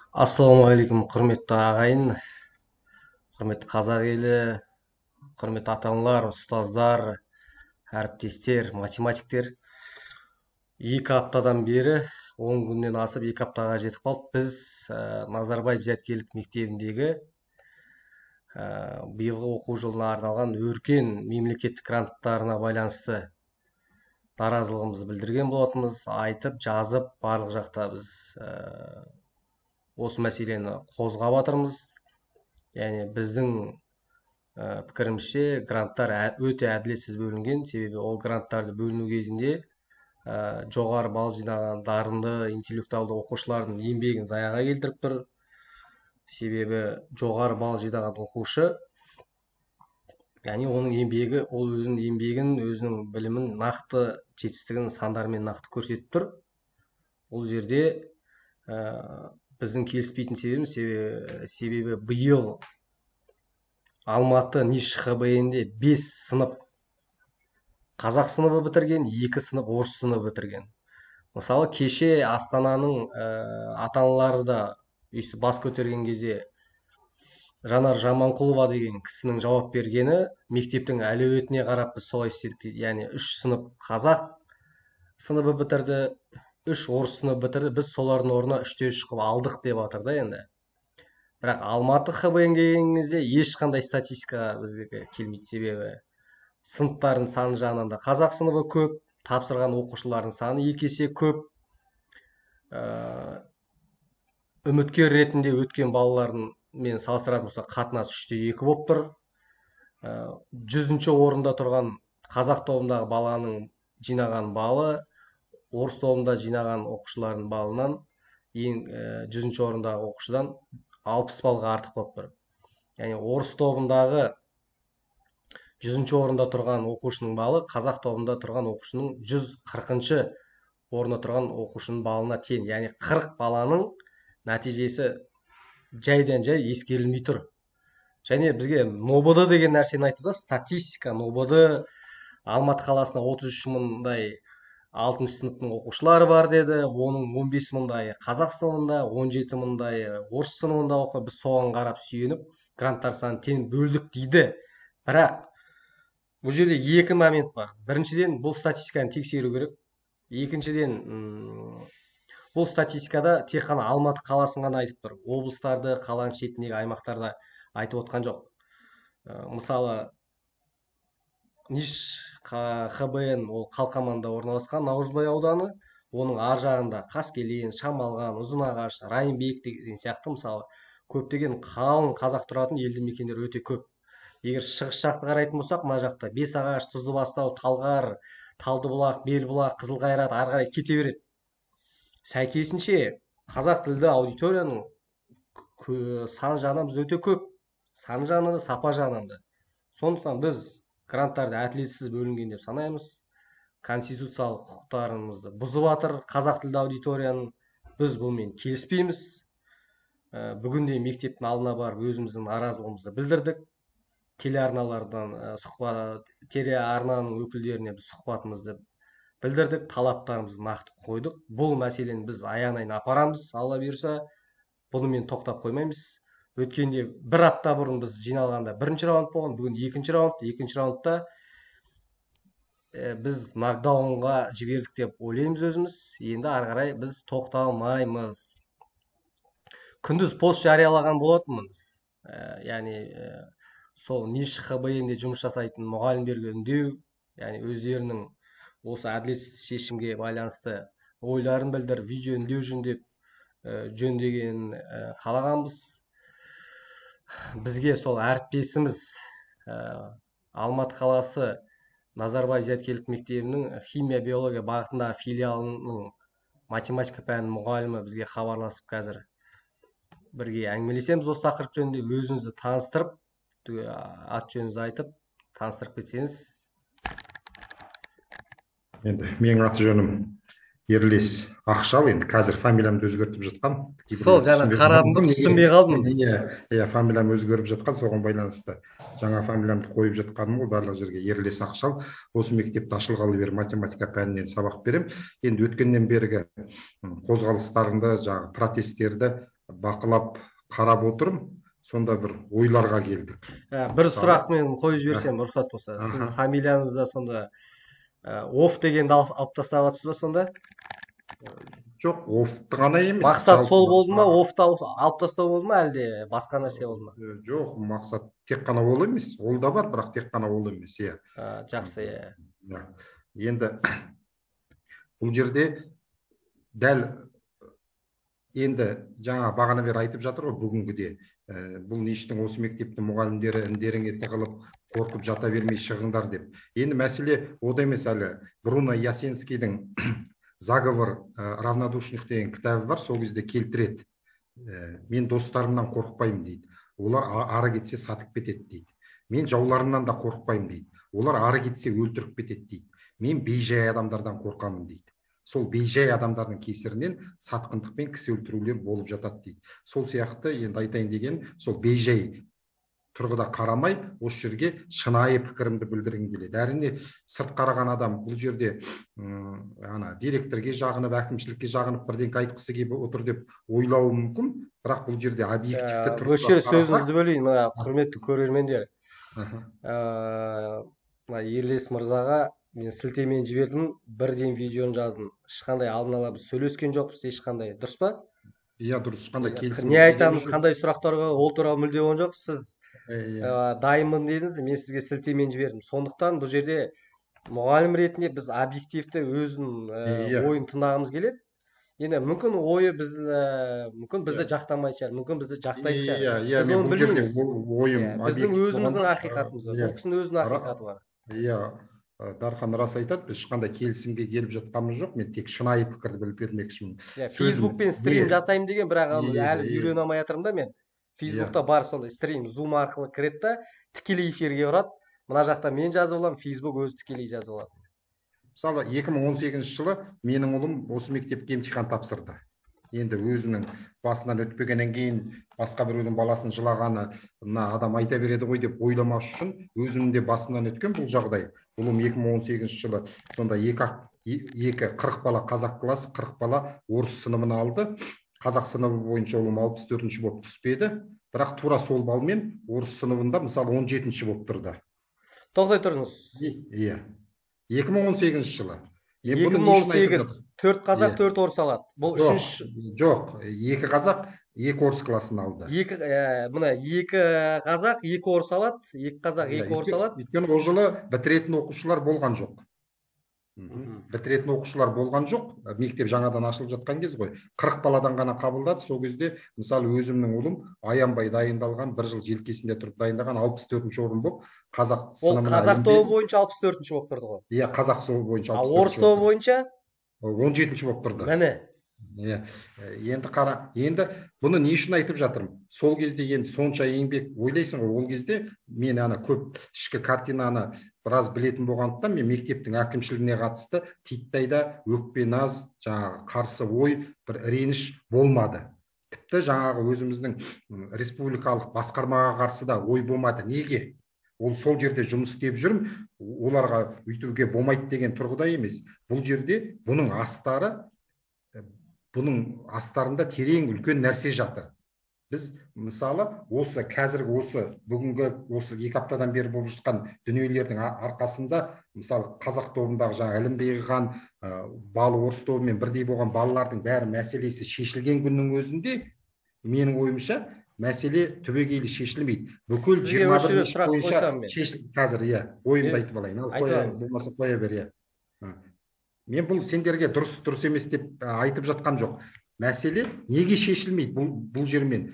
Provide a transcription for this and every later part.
Ассалаумағалейкум, құрметті ағайын, құрметті қазақ елі, құрметті ата-аналар, ұстаздар, әріптестер, математиктер. 2 аптадан бері, 10 күннен асып 2 аптаға жетіп қалды. Біз Назарбаев зияткерлік мектебіндегі биылғы оқу жылына арналған өркен мемлекеттік гранттарына байланысты наразылығымызды білдірген болатынбыз. Айтып, жазып, барлық жақта біз осы мәселені қозғап жатырмыз. Яғни біздің пікірімізше гранттар өте әділетсіз бөлінген. Себебі ол гранттарды бөліну кезінде жоғары балл жинаған дарынды интеллектуалды оқушылардың еңбегін заяға келтіріп тұр. Себебі жоғары балл жинаған оқушы, яғни оның еңбегі, ол өзінің еңбегін, өзінің білімін, нақты жетістігін сандармен нақты көрсетіп тұр. Бұл жерде біздің келіспейтін себебі биыл Алматы НИШ ХБН-де 5 сынып қазақ сыныбы бітірген, 2 сынып орыс сыныбы бітірген. Мысалы, кеше Астананың ата-аналары да өйстіп бас көтерген кезде Жанар Жаманқұлова деген кісінің жауап бергені, мектептің әлеуетіне қарап біз солай істедік дейді. Яғни 3 сынып қазақ сыныбы бітірді, 3 орыс сыныбы бітірді, біз солардың орнына 3-те 3 қылып алдық деп жатыр да енді. Бірақ Алматы ХБН келген кезде ешқандай статистика бізге келмейді. Себебі сыныптардың саны жағынан да қазақ сыныбы көп, тапсырған оқушылардың саны 2 есе көп. Үміткер ретінде өткен балалардың мен салыстыратын болсақ, қатынас 3-те 2 болып тұр. 100-ші орында тұрған қазақ тобындағы баланың жинаған балы орыс тобында жинаған оқушылардың балынан ең 100-ші орындағы оқушыдан 60 балға артық болып тұр. Яғни орыс тобындағы 100-ші орында тұрған оқушының балы қазақ тобында тұрған оқушының 140-ші орында тұрған оқушының балына тең. Яғни 40 баланың нәтижесі жайдан жай ескерілмей тұр. Және бізге НОБД деген нәрсені айтты да, статистика. НОБД Алматы қаласында 33 мыңдай 6-шы сыныптың оқушылары бар деді. Оның 15 мыңдайы қазақ сыныбында, 17 мыңдайы орыс сыныбында оқиды. Біз соған қарап сүйеніп, гранттар санын тең бөлдік дейді. Бірақ бұл жерде 2 момент бар. Біріншіден, бұл статистиканы тексеру керек. Екіншіден, бұл статистикада тек қана Алматы қаласын ғана айтып тұр. Облыстарды, қаланың шетіндегі аймақтарда айтып отқан жоқ. Мысалы, НИШ ХБН ол Қалқаманда орналасқан, Наурызбай ауданы, оның ар жағында Қаскелен, Шамалған, Ұзынағаш, Райымбек деген сияқты мысалы көптеген қалың қазақ тұратын елді мекендер өте көп. Егер шығыс жақты қарайтын болсақ, мына жақта Бесағаш, Тұздыбастау, Талғар, Талдыбұлақ, Белбұлақ, Қызылқайрат ары қарай кете береді. Сәйкесінше қазақ тілді аудиторияның сан жағынан біз өте көп. Сан жағынан да, сапа жағынан да. Сондықтан біз гранттарды әділетсіз бөлінген деп санаймыз. Конституциялық құқықтарымызды бұзып жатыр қазақ тілді аудиторияның. Біз бұнымен келіспейміз. Бүгінде мектептің алдына барып өзіміздің наразылығымызды білдірдік. Телеарналардан телеарнаның өкілдеріне біз сұхбатымызды білдірдік, талаптарымызды нақты қойдық. Бұл мәселені біз аяғынан апарамыз, алла бұйырса. Бұнымен тоқтап қоймаймыз. Өткенде 1 апта бұрын біз жиналғанда 1-ші раунд болған, бүгін 2-ші раунд. 2-ші раундта біз нокдаунға жібердік деп ойлаймыз өзіміз. Енді ары қарай біз тоқталмаймыз. Күндіз пост жариялаған болатынбыз. Яғни сол НИШ ХБН-де жұмыс жасайтын мұғалімдерге үндеу, яғни өздерінің осы әділетсіз шешімге байланысты ойларын білдіріп, видео үндеу жөндеген қалағанбыз. Бізге сол әріптесіміз Алматы қаласы Назарбаев зияткерлік мектебінің химия биология бағытындағы филиалының математика пәнінің мұғалімі бізге хабарласып, қазір бірге әңгімелесеміз осы тақырып жөнінде. Өзіңізді таныстырып, ат жөніңізді айтып, таныстырып кетсеңіз. Енді менің аты жөнім Ерлес Ақшал, енді қазір фамилиямды өзгертіп жатқан. Сол жаңа қарадым, түсінбей қалдым. Иә, фамилиям өзгеріп жатқан, соған байланысты жаңа фамилиямды қойып жатқаным ғой, барлық жерге Ерлес Ақшал. Осы мектепте ашылғалы бері математика пәнінен сабақ берем. Енді өткеннен бергі қозғалыстарында, жаңағы протесттерді бақылап қарап отырмын, сонда бір ойларға келдік. бір Мысалы, сұрақ мен қойып жіберсем, рұқсат болса. Сіз аха, фамилияңызда сонда оф дегенді алып тастап жатсыз ба сонда? жоқ, офты ғана емес, Мақсат сол жалпы. болды ма, офты алып тастау болды ма, әлде басқа нәрсе болды ма? Жоқ, мақсат тек қана ол емес, ол да бар, бірақ тек қана ол емес, иә. Жақсы, иә. Иә. Енді бұл жерде дәл енді жаңа бағана бері айтып жатыр ғой, бүгінгіде бұл нештің осы мектептің мұғалімдері індеріңе тығылып қорқып жата бермей шығыңдар деп. Енді мәселе ода емес, әлі Бруно Ясенскийдің заговор равнодушных деген кітабы бар, сол кезде келтіреді. Мен достарымнан қорықпаймын дейді. Олар ары кетсе сатып кетеді дейді. Мен жауларымнан да қорықпаймын дейді. Олар ары кетсе өлтіріп кетеді дейді. Мен бейжай адамдардан қорқамын дейді. Сол бейжай адамдардың кесірінен сатқындық пен кісі өлтірулер болып жатады дейді. Сол сияқты енді айтайын деген, сол бейжай тұрғыда қарамай, осы жерге шынайы пікірімді білдіргім келеді. Әрине сырт қараған адам бұл жерде директорге жағынып, әкімшілікке жағынып бірдеңе айтқысы келіп отыр деп ойлауы мүмкін, бірақ бұл жерде объективті тұрғыда осы жерде сөзіңізді бөлейін, құрметті көрермендер. Ерлес мырзаға мен сілтемен жібердім, бірден видеоны жаздым. Ешқандай алдын ала біз сөйлескен жоқпыз, ешқандай. Дұрыс па? Иә, дұрыс. Ешқандай келісім. Не айтамыз, қандай сұрақтарға ол туралы мүлде болған жоқ. Сіз дайынмын дедіңіз, мен сізге сілтемен жібердім. Сондықтан бұл жерде мұғалім ретінде біз объективті өзінің ойын тыңдағымыз келеді. Енді мүмкін ойы мүмкін бізді жақтамайтын шығар, мүмкін бізді жақтайтын шығар. Біз оны білмейміз. Біздің өзіміздің ақиқатымыз бар. Бұл кісінің өзінің ақиқаты бар. Иә, Дархан рас айтады, біз ешқандай келісімге келіп жатқанымыз жоқ. Мен тек шынайы пікірді білдірмекшімін. Фейсбукпен стрим жасаймын деген, бірақ әлі үйрене алмай жатырмын да мен. Фейсбукта бар сондай стрим, зум арқылы кіреді да тікелей эфирге ұрады. Мына жақта мен жазып аламын, Фейсбук өзі тікелей жазып алады. Мысалы 2018 жылы менің ұлым осы мектепке емтихан тапсырды. Енді өзінің басынан өтпегеннен кейін басқа біреудің баласын жылағанына адам айта береді ғой деп ойламас үшін өзінің де басынан өткен бұл жағдай. Ұлым 2018 жылы сонда 40 бала қазақ классы, 40 бала орыс сыныбын алды. Қазақ сыныбы бойынша ұлым 64-ші болып түспеді, бірақ тура сол балмен орыс сыныбында мысалы 17-ші болып тұрды. Тоқтай тұрыңыз. Иә. 2018 жылы. 2018 4 қазақ 4 орыс алады. Бұл үшінші. Жоқ, 2 қазақ 2 орыс классын алды. Мына 2 қазақ 2 орыс алады, 2 қазақ 2 орыс алады. Өйткені ол жылы бітіретін оқушылар болған жоқ. Бітіретін оқушылар болған жоқ. Мектеп жаңадан ашылып жатқан кез ғой. 40 баладан ғана қабылдады. Сол кезде мысалы өзімнің ұлым аянбай дайындалған, бір жыл желкесінде тұрып дайындаған 64-ші орын болып қазақ сыныбына. Ол қазақ тобы бойынша 64-ші болып тұрды ғой. Иә, қазақ тобы бойынша 64-ші. Орыс тобы бойынша 17-ші болып тұрды. Міне. Енді қара, енді бұны не үшін айтып жатырмын? Сол кезде енді сонша еңбек ойлайсың ғой, ол кезде мен көп ішкі картинаны біраз білетін болғандықтан мен мектептің әкімшілігіне қатысты титтайда өкпе наз, жаңағы қарсы ой, бір реніш болмады. Тіпті жаңағы өзіміздің республикалық басқармаға қарсы да ой болмады. Неге? Ол сол жерде жұмыс істеп жүрмін, оларға үйтуге болмайды деген тұрғыда емес. Бұл жерде бұның астарында терең үлкен нәрсе жатыр. Біз мысалы бүгінгі 2 аптадан бері болып жатқан дүниелердің арқасында мысалы қазақ тобындағы жаңа ілімбей қиған балы орыс тобымен бірдей болған балалардың бәрі мәселесі шешілген күннің өзінде менің ойымша мәселе түбегейлі шешілмейді. Бүкіл 21 бойынша қазір ойымды айтып алайын. Болмаса қоя бер. Мен бұл сендерге дұрыс емес деп айтып жатқан жоқ. Мәселе неге шешілмейді бұл жермен?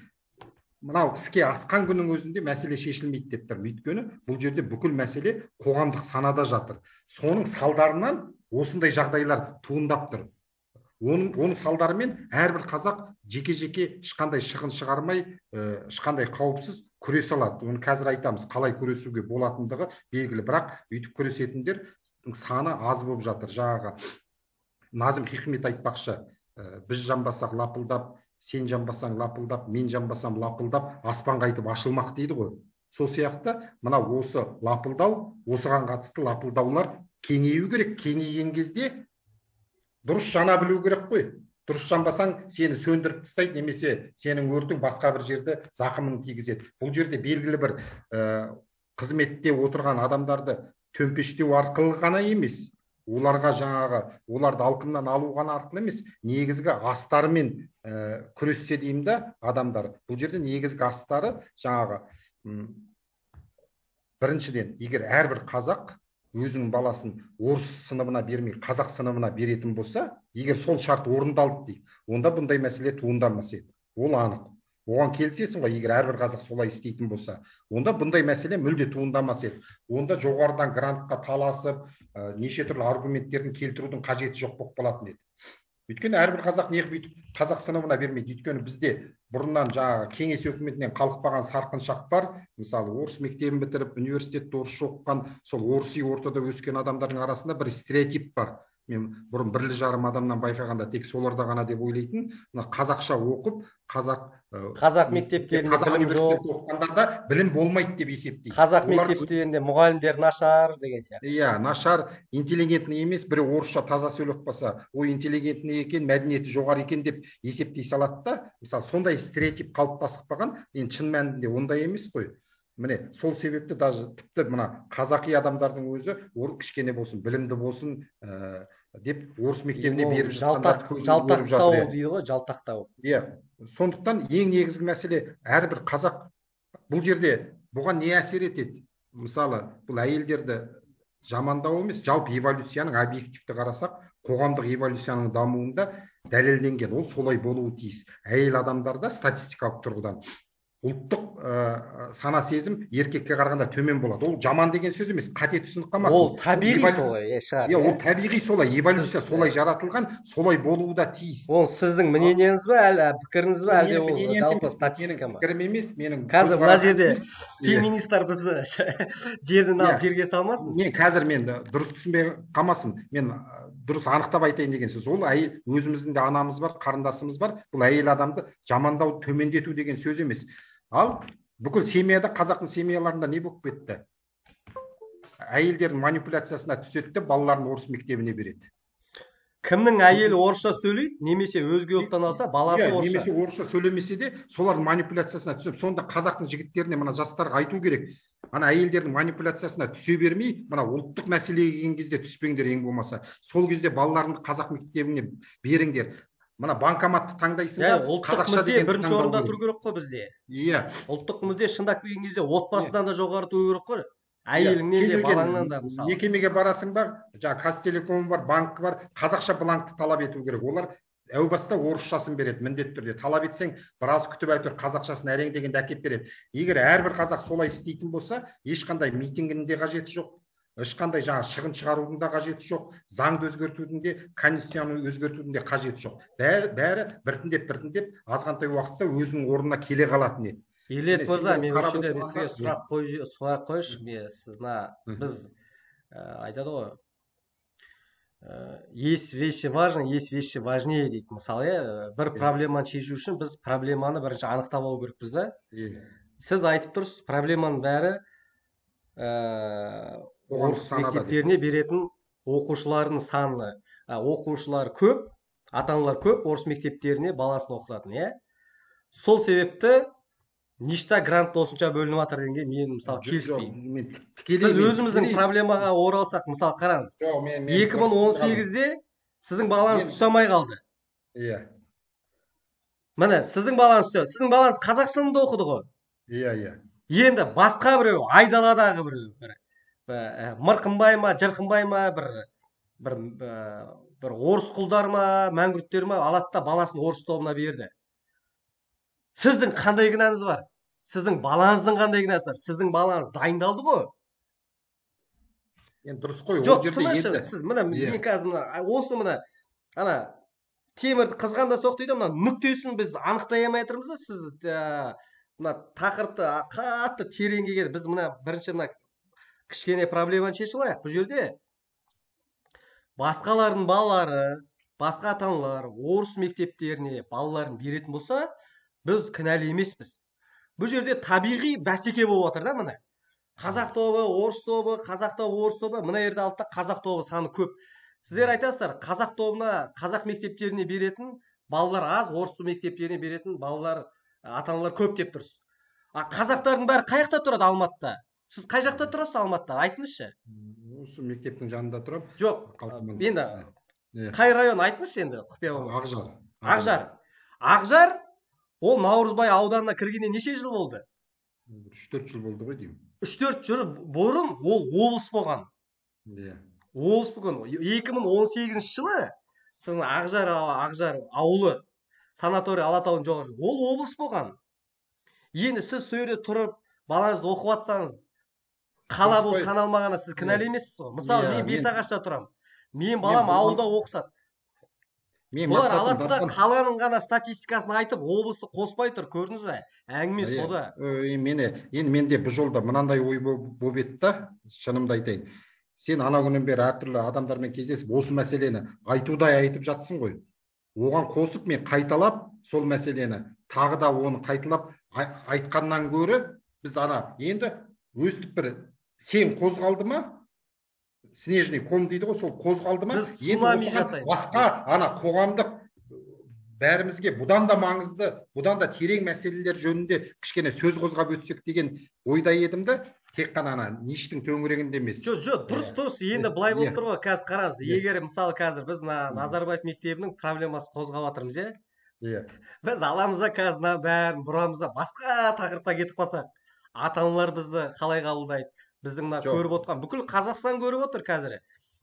Мынау іске асқан күннің өзінде мәселе шешілмейді деп тұр. Өйткені бұл жерде бүкіл мәселе қоғамдық санада жатыр. Соның салдарынан осындай жағдайлар туындап тұр. Оның салдарымен әрбір қазақ жеке-жеке ешқандай шығын шығармай, ешқандай қауіпсіз күресе алады. Оны қазір айтамыз, қалай күресуге болатындығы белгілі, бірақ өйтіп күресетіндер саны аз болып жатыр. Жаңағы Назым Хикмет айтпақшы, біз жанбасақ лапылдап, сен жанбасаң лапылдап, мен жанбасам лапылдап, аспан қайтып ашылмақ дейді ғой. Сол сияқты мына осы лапылдау, осыған қатысты лапылдаулар кеңею керек. Кеңейген кезде дұрыс жана білу керек қой. дұрыс жанбасаң сені сөндіріп тастайды, немесе сенің өртің басқа бір жерде зақымын тигізеді. Бұл жерде белгілі бір қызметте отырған адамдарды төмпештеу арқылы ғана емес, оларға жаңағы оларды алқымнан алу ғана арқылы емес, негізгі астарымен күрессе деймін да адамдар. Бұл жерде негізгі астары жаңағы біріншіден, егер әрбір қазақ өзінің баласын орыс сыныбына бермей қазақ сыныбына беретін болса, егер сол шарт орындалды дейік, онда бұндай мәселе туындамас еді. Ол анық. Оған келісесің ғой, егер әрбір қазақ солай істейтін болса, онда бұндай мәселе мүлде туындамас еді. Онда жоғарыдан грантқа таласып, неше түрлі аргументтерін келтірудің қажеті жоқ болып қалатын еді. Өйткені әрбір қазақ неғып бүйтіп қазақ сыныбына бермейді. Өйткені бізде бұрыннан жаңағы кеңес өкіметінен қалықпаған сарқыншақ бар. Мысалы, орыс мектебін бітіріп, университетте орысша оқыған, сол орыс ортада өскен адамдардың арасында бір стереотип бар. Мен бұрын 1,5 адамнан байқағанда тек соларда ғана деп ойлайтын, қазақша оқып, қазақ мектептерінде білім жоқ, оқығандарда білім болмайды деп есептейді. қазақ мектептерінде мұғалімдер нашар деген сияқты. Иә, нашар, интеллигентный емес, бірі орысша таза сөйлеп қалса, ой интеллигентный екен, мәдениеті жоғары екен деп есептей салады да. Мысалы, сондай стереотип қалыптасып қалған, енді шын мәнінде ондай емес қой. Міне, сол себепті даже тіпті мына қазақи адамдардың өзі кішкене болсын, білімді болсын деп орыс мектебіне беріп жалтақтау дейді ғой, жалтақтау. Иә, сондықтан ең негізгі мәселе, әрбір қазақ бұл жерде бұған не әсер етеді? Мысалы, бұл әйелдерді жамандау емес, жалпы эволюцияның объективті қарасақ, қоғамдық эволюцияның дамуында дәлелденген, ол солай болуы тиіс. Әйел адамдарда статистикалық тұрғыдан ұлттық сана сезім еркекке қарағанда төмен болады. Ол жаман деген сөз емес, қате түсініп қалмасын. Ол табиғи солай шығар. Иә, ол табиғи солай, эволюция солай жаратылған, солай болуы да тиіс. Ол сіздің мнениеңіз бе, әлі пікіріңіз бе, әлде ол жалпы статистика ма? Пікірім емес, менің. Қазір мына жерде феминистер бізді жерден алып жерге салмасын. Мен қазір дұрыс түсінбей қалмасын. Мен дұрыс анықтап айтайын деген сөз. Ол әйел, өзіміздің де анамыз бар, қарындасымыз бар. Бұл әйел адамды жамандау, төмендету деген сөз емес. Ал бүкіл семьяда, қазақтың семьяларында не болып кетті? Әйелдердің манипуляциясына түседі, балаларын орыс мектебіне береді. Кімнің әйелі орысша сөйлейді, немесе өзге ұлттан алса, баласы орысша. Немесе орысша сөйлемесе де, солардың манипуляциясына түсіп, сонда қазақтың жігіттеріне, мына жастарға айту керек. Ана әйелдердің манипуляциясына түсе бермей, мына ұлттық мәселеге келген кезде түспеңдер, ең болмаса. Сол кезде балаларыңды қазақ мектебіне беріңдер. Мына банкоматты таңдайсың да, ұлттық мүдде бірінші орында тұру керек қой бізде. Иә. Ұлттық мүдде шындап келген кезде отбасыдан да жоғары тұру керек қой. Әйеліңнен де, балаңнан да мысалы. Мекемеге барасың бар, жаңа Қазтелеком бар, банк бар, қазақша бланкты талап ету керек. Олар әу баста орысшасын береді, міндетті түрде. Талап етсең, біраз күтіп әйтеуір қазақшасын әрең дегенде әкеп береді. Егер әрбір қазақ солай істейтін болса, ешқандай митингінің де қажеті жоқ. Ешқандай жаңа шығын шығарудың да қажеті жоқ, заңды өзгертудің де, конституцияны өзгертудің де қажеті жоқ. Бәрі біртіндеп азғантай уақытта өзінің орнына келе қалатын еді. Елес мырза, мен осы жерде сізге сұрақ қойшы, біз айтады ғой, есть вещи важны, есть вещи важнее дейді. Мысалы, бір проблеманы шешу үшін біз проблеманы бірінші анықтап алу керекпіз да. Сіз айтып тұрсыз, проблеманың бәрі орыс мектептеріне беретін оқушылардың саны. Оқушылар көп, ата-аналар көп, орыс мектептеріне баласын оқытатын, иә? Сол себепті ништа грант осынша бөлініп жатыр дегенге мен мысалы келіспеймін. Біз өзіміздің проблемаға оралсақ, мысалы қараңыз, 2018-де сіздің балаңыз түсе алмай қалды. Иә. Міне, сіздің балаңыз қазақ сыныбында оқыды ғой. Иә. Енді басқа біреу, айдаладағы біреу, мырқынбай ма, жырқынбай ма, бір орыс құлдар ма, мәңгүрттер ма, алады да баласын орыс тобына берді. Сіздің қандай кінәңіз бар? Сіздің балаңыздың қандай кінәсі бар? Сіздің балаңыз дайындалды ғой. Енді дұрыс қой, ол жерде енді. Сіз мына мен қазір осы мына ана темірді қызғанда соқ дейді, мына нүктесін біз анықтай алмай жатырмыз да, сіз мына тақырыпты қатты тереңге келіп, біз мына бірінші мына кішкене проблеманы шешіп алайық. Бұл жерде басқалардың балалары, басқа ата-аналар орыс мектептеріне балаларын беретін болса, біз кінәлі емеспіз. Бұл жерде табиғи бәсеке болып отыр да, мына. Қазақ тобы, орыс тобы, қазақ тобы, орыс тобы, мына жерде алтта қазақ тобы саны көп. Сіздер айтасыздар, қазақ тобына, қазақ мектептеріне беретін балалар аз, орыс мектептеріне беретін балалар, ата-аналар көп деп тұрсыз. Қазақтардың бәрі қай жақта тұрады Алматыда? Сіз қай жақта тұрасыз Алматыда? Айтыңызшы. Осы мектептің жанында тұрам. Жоқ, Қалқаман. енді қай район айтыңызшы енді, құпия болмаса. Ақжар. Ақжар. Ақжар ол Наурызбай ауданына кіргеніне неше жыл болды? 3-4 жыл болды ғой деймін. 3-4 жыл бұрын ол облыс болған. Иә. Облыс болған. 2018 жылы сіздің Ақжар ауылы санаторий Алатаудың жоғары, ол облыс болған. Енді сіз сол жерде тұрып, балаңызды оқып жатсаңыз, қала болып саналмағаны сіз кінәлі емессіз ғой. Мысалы, мен Бесағашта тұрам. Мен балам ауылда оқысады. Олар Алатыда қаланың ғана статистикасын айтып, облысты қоспай тұр, көрдіңіз бе? Әңгіме сода. Енді менде бұл жолда мынандай ой болып еді да, шынымды айтайын. Сен ана күннен бері әртүрлі адамдармен кездесіп, осы мәселені айтудай айтып жатсың ғой. Оған қосып мен қайталап, сол мәселені тағы да оны қайталап айтқаннан гөрі, біз ана енді өстіп бір сен қозғалды ма? Снежный ком дейді ғой, сол қозғалды ма? Цунами жасайды. Басқа ана қоғамдық бәрімізге бұдан да маңызды, бұдан да терең мәселелер жөнінде кішкене сөз қозғап өтсек деген ойда едім де, тек қана ана ништің төңірегінде емес. Жоқ, дұрыс. Енді былай болып тұр ғой, қазір қараңыз. Егер мысалы қазір біз Назарбаев мектебінің проблемасын қозғап жатырмыз, иә? Біз аламызда қазір бәрін бұрамызда басқа тақырыпқа кетіп қалсақ, ата-аналар бізді қалай қабылдайды? Біздің көріп отқан, бүкіл Қазақстан көріп отыр қазір.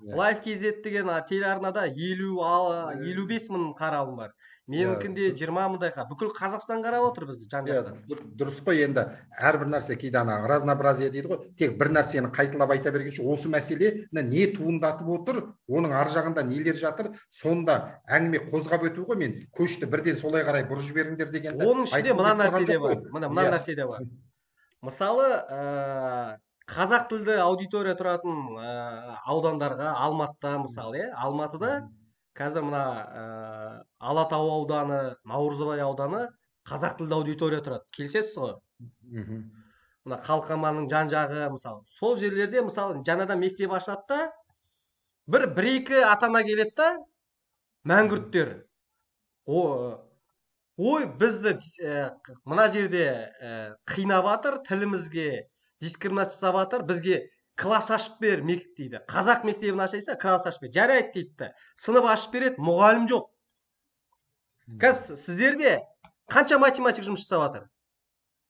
Live KZ деген телеарнада 50-55 мың қаралым бар. Менікінде 20 мыңдайға. Бүкіл Қазақстан қарап отыр бізді жан-жақтан. Дұрыс қой, енді әрбір нәрсе кейде ана разнообразие дейді ғой. Тек бір нәрсені қайталап айта бергенше, осы мәселені не туындатып отыр, оның ар жағында нелер жатыр, сонда әңгіме қозғап өту ғой. Мен көшті бірден солай қарай бұрып жіберіңдер дегенді. Оның ішінде мына нәрсе де бар. Мына нәрсе де бар. Мысалы, қазақ тілді аудитория тұратын аудандарға, Алматыда мысалы, Алматыда қазір мына Алатау ауданы, Наурызбай ауданы қазақ тілді аудитория тұрады. Келісесіз ғой? Мына Қалқаманның жан-жағы мысалы. Сол жерлерде мысалы жаңадан мектеп ашады да, бір-екі ата-ана келеді да, мәңгүрттер. Ой, бізді мына жерде қинап жатыр, тілімізге дискриминация жасап жатыр, бізге класс ашып бер дейді. Қазақ мектебін ашайса, класс ашып бер. Жарайды дейді. Сынып ашып береді, мұғалім жоқ. Қазір сіздерде қанша математик жұмыс жасап жатыр?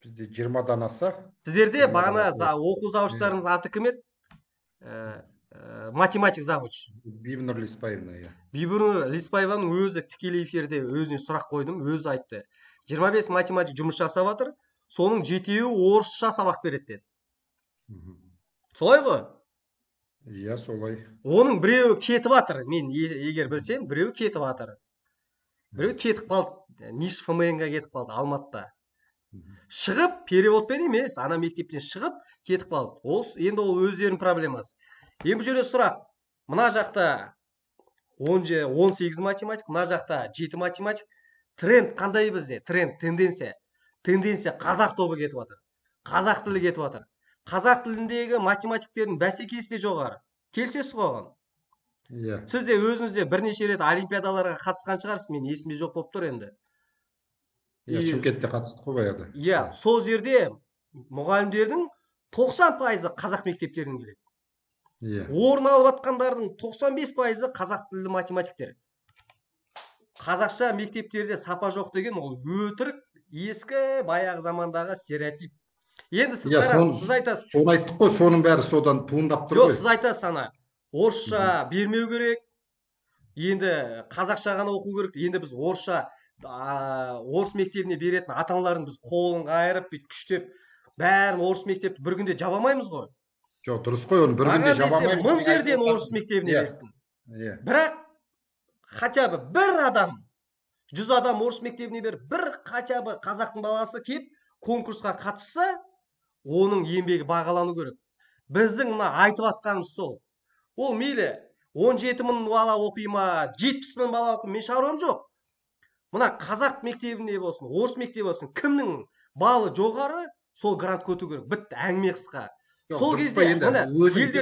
Бізде 20-дан аса. Сіздерде бағана оқу завуштарыңыз аты кім еді? Математик завуч. Бибінұр Леспаевна. Бибінұр Леспаеваның өзі тікелей эфирде өзіне сұрақ қойдым, өзі айтты. 25 математик жұмыс жасап жатыр, соның 7-еуі орысша сабақ береді деді. Солай ғой? Иә, солай. Оның біреуі кетіп жатыр. Мен егер білсем, біреуі кетіп жатыр. Біреуі кетіп қалды. Ниш ФМН-ға кетіп қалды Алматыда. Шығып, переводпен емес, ана мектептен шығып кетіп қалды. Енді ол өздерінің проблемасы. Енді бұл жерде сұрақ. Мына жақта 18 математик, мына жақта 7 математик. Тренд қандай бізде? Тренд, тенденция. Тенденция қазақ тобы кетіп жатыр. Қазақ тілі кетіп жатыр. Қазақ тіліндегі математиктердің бәсекесі де жоғары. Келісесіз ғой оған? Иә. Сіз де өзіңізде бірнеше рет олимпиадаларға қатысқан шығарсыз, мен есімде жоқ болып тұр енді. Шымкентте қатыстық қой баяғыда. Иә, сол жерде мұғалімдердің 90% қазақ мектептерінен келеді. Иә. Орын алып жатқандардың 95% қазақ тілді математиктер. Қазақша мектептерде сапа жоқ деген ол өтірік, ескі баяғы замандағы стереотип. Енді сіз айтасыз. Соны айттық қой, соның бәрі содан туындап тұр ғой. Жоқ, сіз айтасыз ана, орысша бермеу керек, енді қазақша ғана оқу керек. Енді біз орыс мектебіне беретін ата-аналардың біз қолын қайырып, күштеп, бәрін орыс мектепті бір күнде жабамаймыз ғой. Жоқ, дұрыс қой, оны бір күнде жабамаймыз. Мың жерден орыс мектебіне берсін. Бірақ хотя бы бір адам, 100 адам орыс мектебіне беріп, бір хотя бы қазақтың баласы кеп конкурсқа қатысса, оның еңбегі бағалану керек. Біздің айтып атқанымыз сол. Ол мейлі 17 мың бала оқима, 70 мың бала оқима, мен шаруам жоқ. Мына қазақ мектебінде болсын, орыс мектебі болсын, кімнің балы жоғары, сол грант көту керек. Бітті, әңгіме қысқа. Сол кезде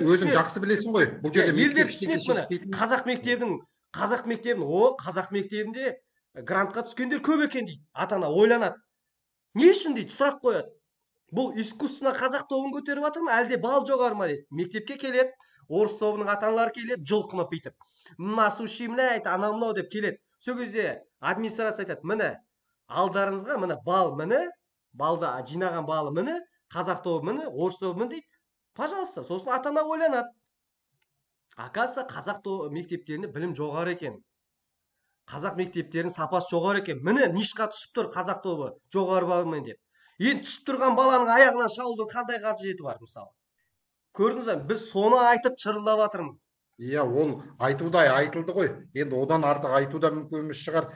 өзің жақсы білесің ғой. Бұл жерде елдер түсінеді мұны. Қазақ мектебінің, қазақ мектебінде грантқа түскендер көп екен дейді. Ата ана ойланады. Не үшін дейді, сұрақ қояды. Бұл искусственно қазақ тобын көтеріп жатыр ма, әлде бал жоғары ма дейді. Мектепке келеді, орыс тобының ата аналары келеді, жұлқынып бүйтіп. Мына суши мынау, анау мынау деп келеді. Сол кезде администрация айтады, міне алдарыңызға міне бал міне, балда жинаған балы міне, қазақ тобы міне, орыс тобы міне дейді. Пожалуйста, сосын ата ана ойланады. Оказывается, қазақ мектептерінде білім жоғары екен. Қазақ мектептерінің сапасы жоғары екен. Міне нишқа түсіп тұр қазақ тобы жоғары балмен деп. Енді түсіп тұрған баланың аяғынан шалудың қандай қажеті бар мысалы? Көрдіңіз бе? Біз соны айтып шырылдап жатырмыз. Иә, ол айтудай айтылды ғой. Енді одан артық айтуда мүмкін емес шығар.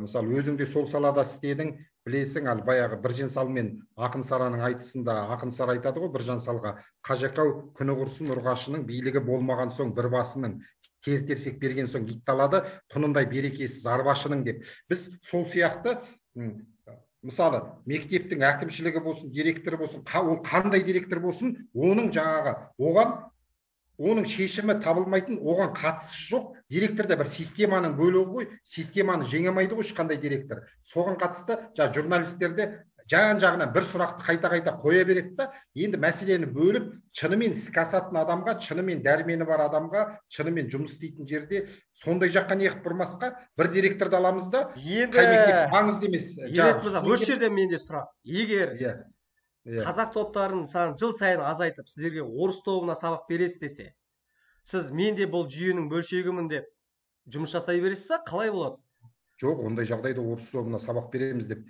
Мысалы, өзің де сол салада істедің, білесің, ал баяғы Біржан Сал мен Ақын Сараның айтысында Ақын Сара айтады ғой Біржан Салға: қажақау күні құрсын ұрғашының, билігі болмаған соң бір басының, терсек берген соң ит талады, құнындай берекесіз арбашының деп. Біз сол сияқты, мысалы, мектептің әкімшілігі болсын, директоры болсын, ол қандай директор болсын, оның жаңағы оның шешімі табылмайтын, оған қатысы жоқ. Директор да бір системаның бөлігі ғой, системаны жеңе алмайды ғой ешқандай директор. Соған қатысты журналистерде жан-жағынан бір сұрақты қайта-қайта қоя береді да, енді мәселені бөліп, шынымен іске асатын адамға, шынымен дәрмені бар адамға, шынымен жұмыс істейтін жерде сондай жаққа неғып бұрмасқа, бір директорды аламыз да, қай мектеп маңызды емес. Осы жерде менде сұрақ. Егер қазақ топтарын саны жыл сайын азайтып, сіздерге орыс тобына сабақ бересіз десе, сіз менде бұл жүйенің бөлшегімін деп жұмыс жасай бересіз, қалай болады? Жоқ, ондай жағдайда орыс тобына сабақ береміз деп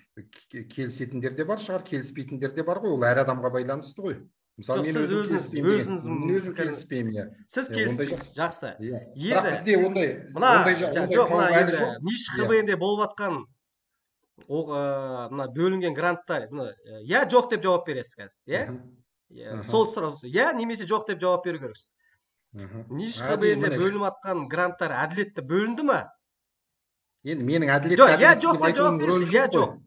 келісетіндер де бар шығар, келіспейтіндер де бар ғой, ол әр адамға байланысты ғой. Мысалы, мен өзім келіспеймін. Сіз келіспейсіз, жақсы. Бірақ бізде ондай ниш ХБНде болып жатқан мына бөлінген гранттар, я жоқ деп жауап бересіз қазір, иә? Сол сұрау, я немесе жоқ деп жауап беру керексіз. Ниш ХБНде бөлініп жатқан гранттар әділетті бөлінді ма? Енді менің әділетті жоқ деп жауап бересіз, я жоқ.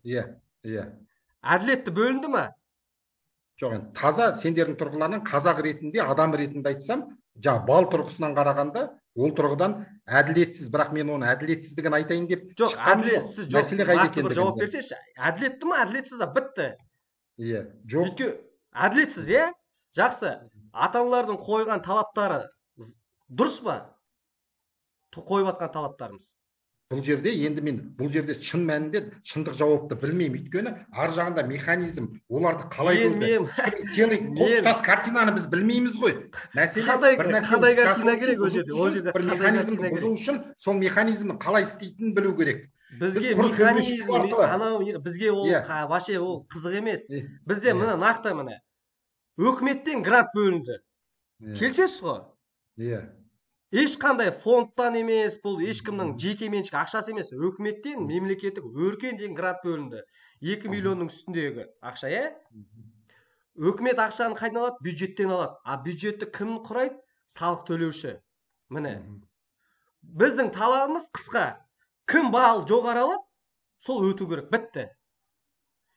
Әділетті бөлінді ма? Жоқ, енді таза сендердің тұрғыларынан қазақ ретінде, адам ретінде айтсам, бал тұрғысынан қарағанда, ол тұрғыдан әділетсіз, бірақ мен оның әділетсіздігін айтайын деп. Жоқ, әділетсіз жоқ. Нақты бір жауап берсеңізші. Әділетті ма, әділетсіз ба, бітті. Иә, жоқ. Әділетсіз, иә? Жақсы. Ата-аналардың қойған талаптары дұрыс па? Қойып жатқан талаптарымыз. Бұл жерде енді мен бұл жерде шын мәнінде шындық жауапты білмеймін, өйткені ар жағында механизм, оларды қалай тұтас картинаны біз білмейміз ғой. Мәселе қандай картина керек ол жерде? Бір механизмді бұзу үшін сол механизмнің қалай істейтінін білу керек. Бізге механизм, бізге ол вообще ол қызық емес. Бізде міне нақты міне өкіметтен грант бөлінді. Келсесіз ғой? Иә. Ешқандай фондтан емес, бұл ешкімнің жеке меншік ақшасы емес, өкіметтен мемлекеттік өркен деген грант бөлінді. 2 миллионның үстіндегі ақша, иә? Өкімет ақшаны қайдан алады? Бюджеттен алады. А бюджетті кім құрайды? Салық төлеуші. Міне. Біздің талабымыз қысқа. Кім бал жоғары алады, сол өту керек. Бітті.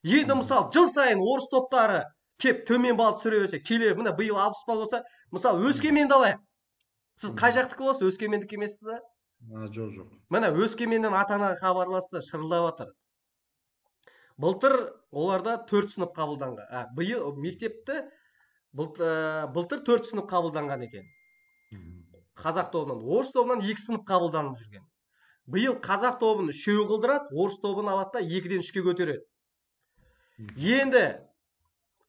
Енді мысалы жыл сайын орыс топтары кеп төмен бал түсіре берсе, келер, міне биыл 60 бал болса, мысалы Өскеменді алайық. Сіз қай жақтікі боласыз, Өскемендік емессіз? Жоқ. Міне Өскеменнен ата-анаға хабарласты, шырылдап жатыр. Былтыр оларда 4 сынып қабылданған. Биыл мектепті былтыр 4 сынып қабылданған екен. Қазақ тобынан, орыс тобынан 2 сынып қабылданып жүрген. Биыл қазақ тобын 3 қылдырады, орыс тобын алады да 2-ден 3-ке көтереді. Енді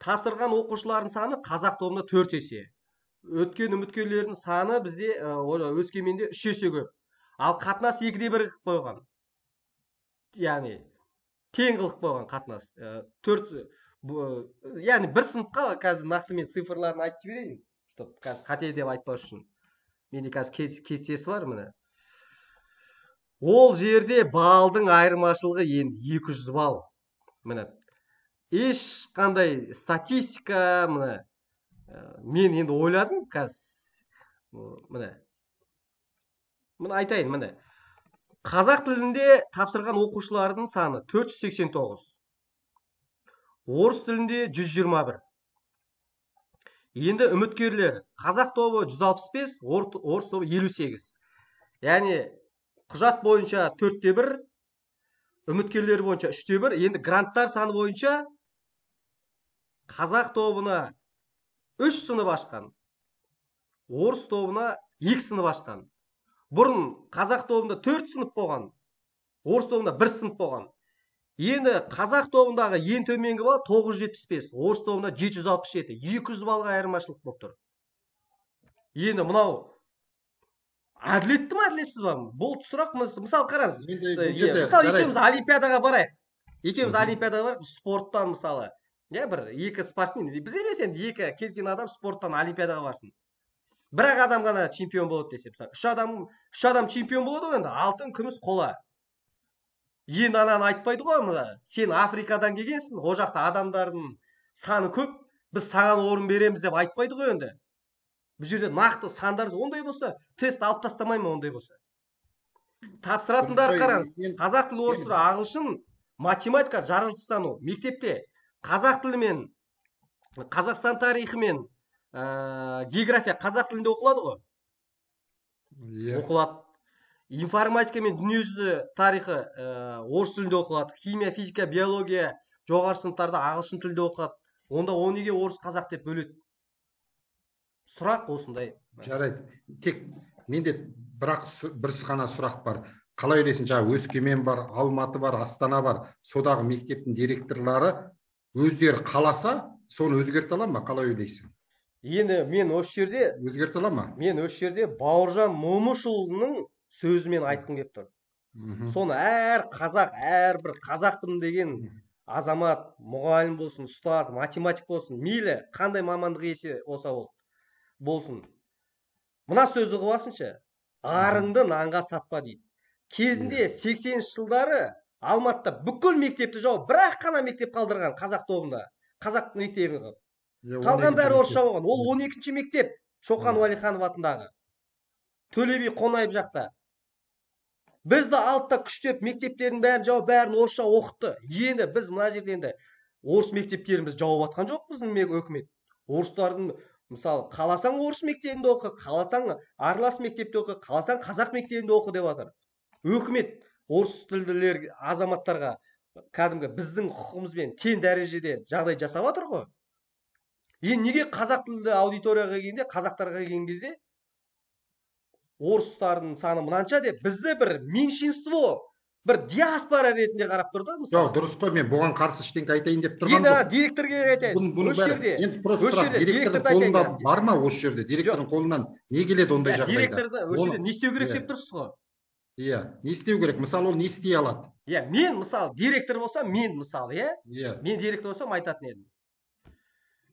тапсырған оқушылардың саны қазақ тобында 4 есе. Өткен үміткерлердің саны бізде Өскеменде 3 есе көп. Ал қатынас 2-де 1 қылып қойған. Яғни тең қылып қойған қатынас. Яғни бір сыныпқа қазір нақты мен цифрларын айтып жіберейін, чтобы қазір қате деп айтпас үшін. Менде қазір кестесі бар міне. Ол жерде балдың айырмашылығы енді 200 бал. Міне. Ешқандай статистика, міне. Мен енді ойладым қазір. Міне айтайын, міне. Қазақ тілінде тапсырған оқушылардың саны 489. Орыс тілінде 121. Енді үміткерлер қазақ тобы 165, орыс тобы 58. Яғни құжат бойынша 4-те 1, үміткерлер бойынша 3-те 1. Енді гранттар саны бойынша қазақ тобына 3 сынып ашқан, орыс тобына 2 сынып ашқан. Бұрын қазақ тобында 4 сынып болған, орыс тобында 1 сынып болған. Енді қазақ тобындағы ең төменгі бал 975, орыс тобында 767, 200 балға айырмашылық болып тұр. Енді мынау әділетті ме, әділетсіз ба? Бұл сұрақ. Мысалы қараңыз, мысалы екеуміз олимпиадаға барайық. Спорттан мысалы, бір екі спортсмен, біз емес енді, екі кез келген адам спорттан олимпиадаға барсын. Бір-ақ адам ғана чемпион болады десе, мысалы, үш адам чемпион болады ғой енді, алтын, күміс, қола. Енді ананы айтпайды ғой, сен Африкадан келгенсің, о жақта адамдардың саны көп, біз саған орын береміз деп айтпайды ғой енді. Бұл жерде нақты сандар, ондай болса, тест алып тастамай ма ондай болса? Тапсыратындар қараңыз, қазақ тілі, орыс тілі, ағылшын, математика, жаратылыстану. Мектепте қазақ тілі мен Қазақстан тарихы мен география қазақ тілінде оқылады ғой? Оқылады. Информатика мен дүниежүзі тарихы орыс тілінде оқылады. Химия, физика, биология жоғары сыныптарда ағылшын тілінде оқылады. Онда о неге орыс қазақ деп бөледі? Сұрақ осындай. Жарайды. Тек менде бір ғана сұрақ бар. Қалай ойлайсың, жаңа Өскемен бар, Алматы бар, Астана бар. Содағы мектептің директорлары өздері қаласа, соны өзгерте ала ма? Қалай ойлайсың? Енді мен осы жерде өзгерте ала ма? Мен осы жерде Бауыржан Момышұлының сөзімен айтқым келіп тұр. Соны әр бір қазақпын деген азамат, мұғалім болсын, ұстаз, математик болсын, мейлі қандай мамандық иесі болса болсын. Мына сөзді қыласыншы, арыңды нанға сатпа дейді. Кезінде 80-ші жылдары Алматыда бүкіл мектепті жауып, бір-ақ қана мектеп қалдырған қазақ тобында, қазақ мектебі. Қалған бәрі орысша болған. Ол 12-ші мектеп, Шоқан Уәлиханов атындағы. Төле би Қонаев жақта. Бізді алтта күштеп мектептердің бәрін жауып, бәрін орысша оқытты. Енді біз мына жерде енді орыс мектептерін біз жауып атқан жоқ біздің өкімет. Орыстардың, мысалы, қаласаң орыс мектебінде оқы, қаласаң аралас мектепте оқы, қаласаң қазақ мектебінде оқы деп жатыр. Өкімет орыс тілділер азаматтарға кәдімгі біздің құқығымызбен тең дәрежеде жағдай жасап жатыр ғой. Енді неге қазақ тілді аудиторияға келгенде, қазақтарға келген кезде орыстардың саны мынанша деп бізді бір меньшинство, бір диаспора ретінде қарап тұр да, мысалы. Жоқ, дұрыс қой, мен бұған қарсы ештеңе айтайын деп тұрғаным жоқ. Енді директорге айтайын. Осы жерде енді просто сұрақ, директордың қолында бар ма осы жерде? Директордың қолынан не келеді ондай жағдайда? Директорды осы жерде не істеу керек деп тұрсыз ғой? Иә, не істеу керек? Мысалы, ол не істей алады? Иә, мен мысалы директор болсам, мен директор болсам айтатын едім.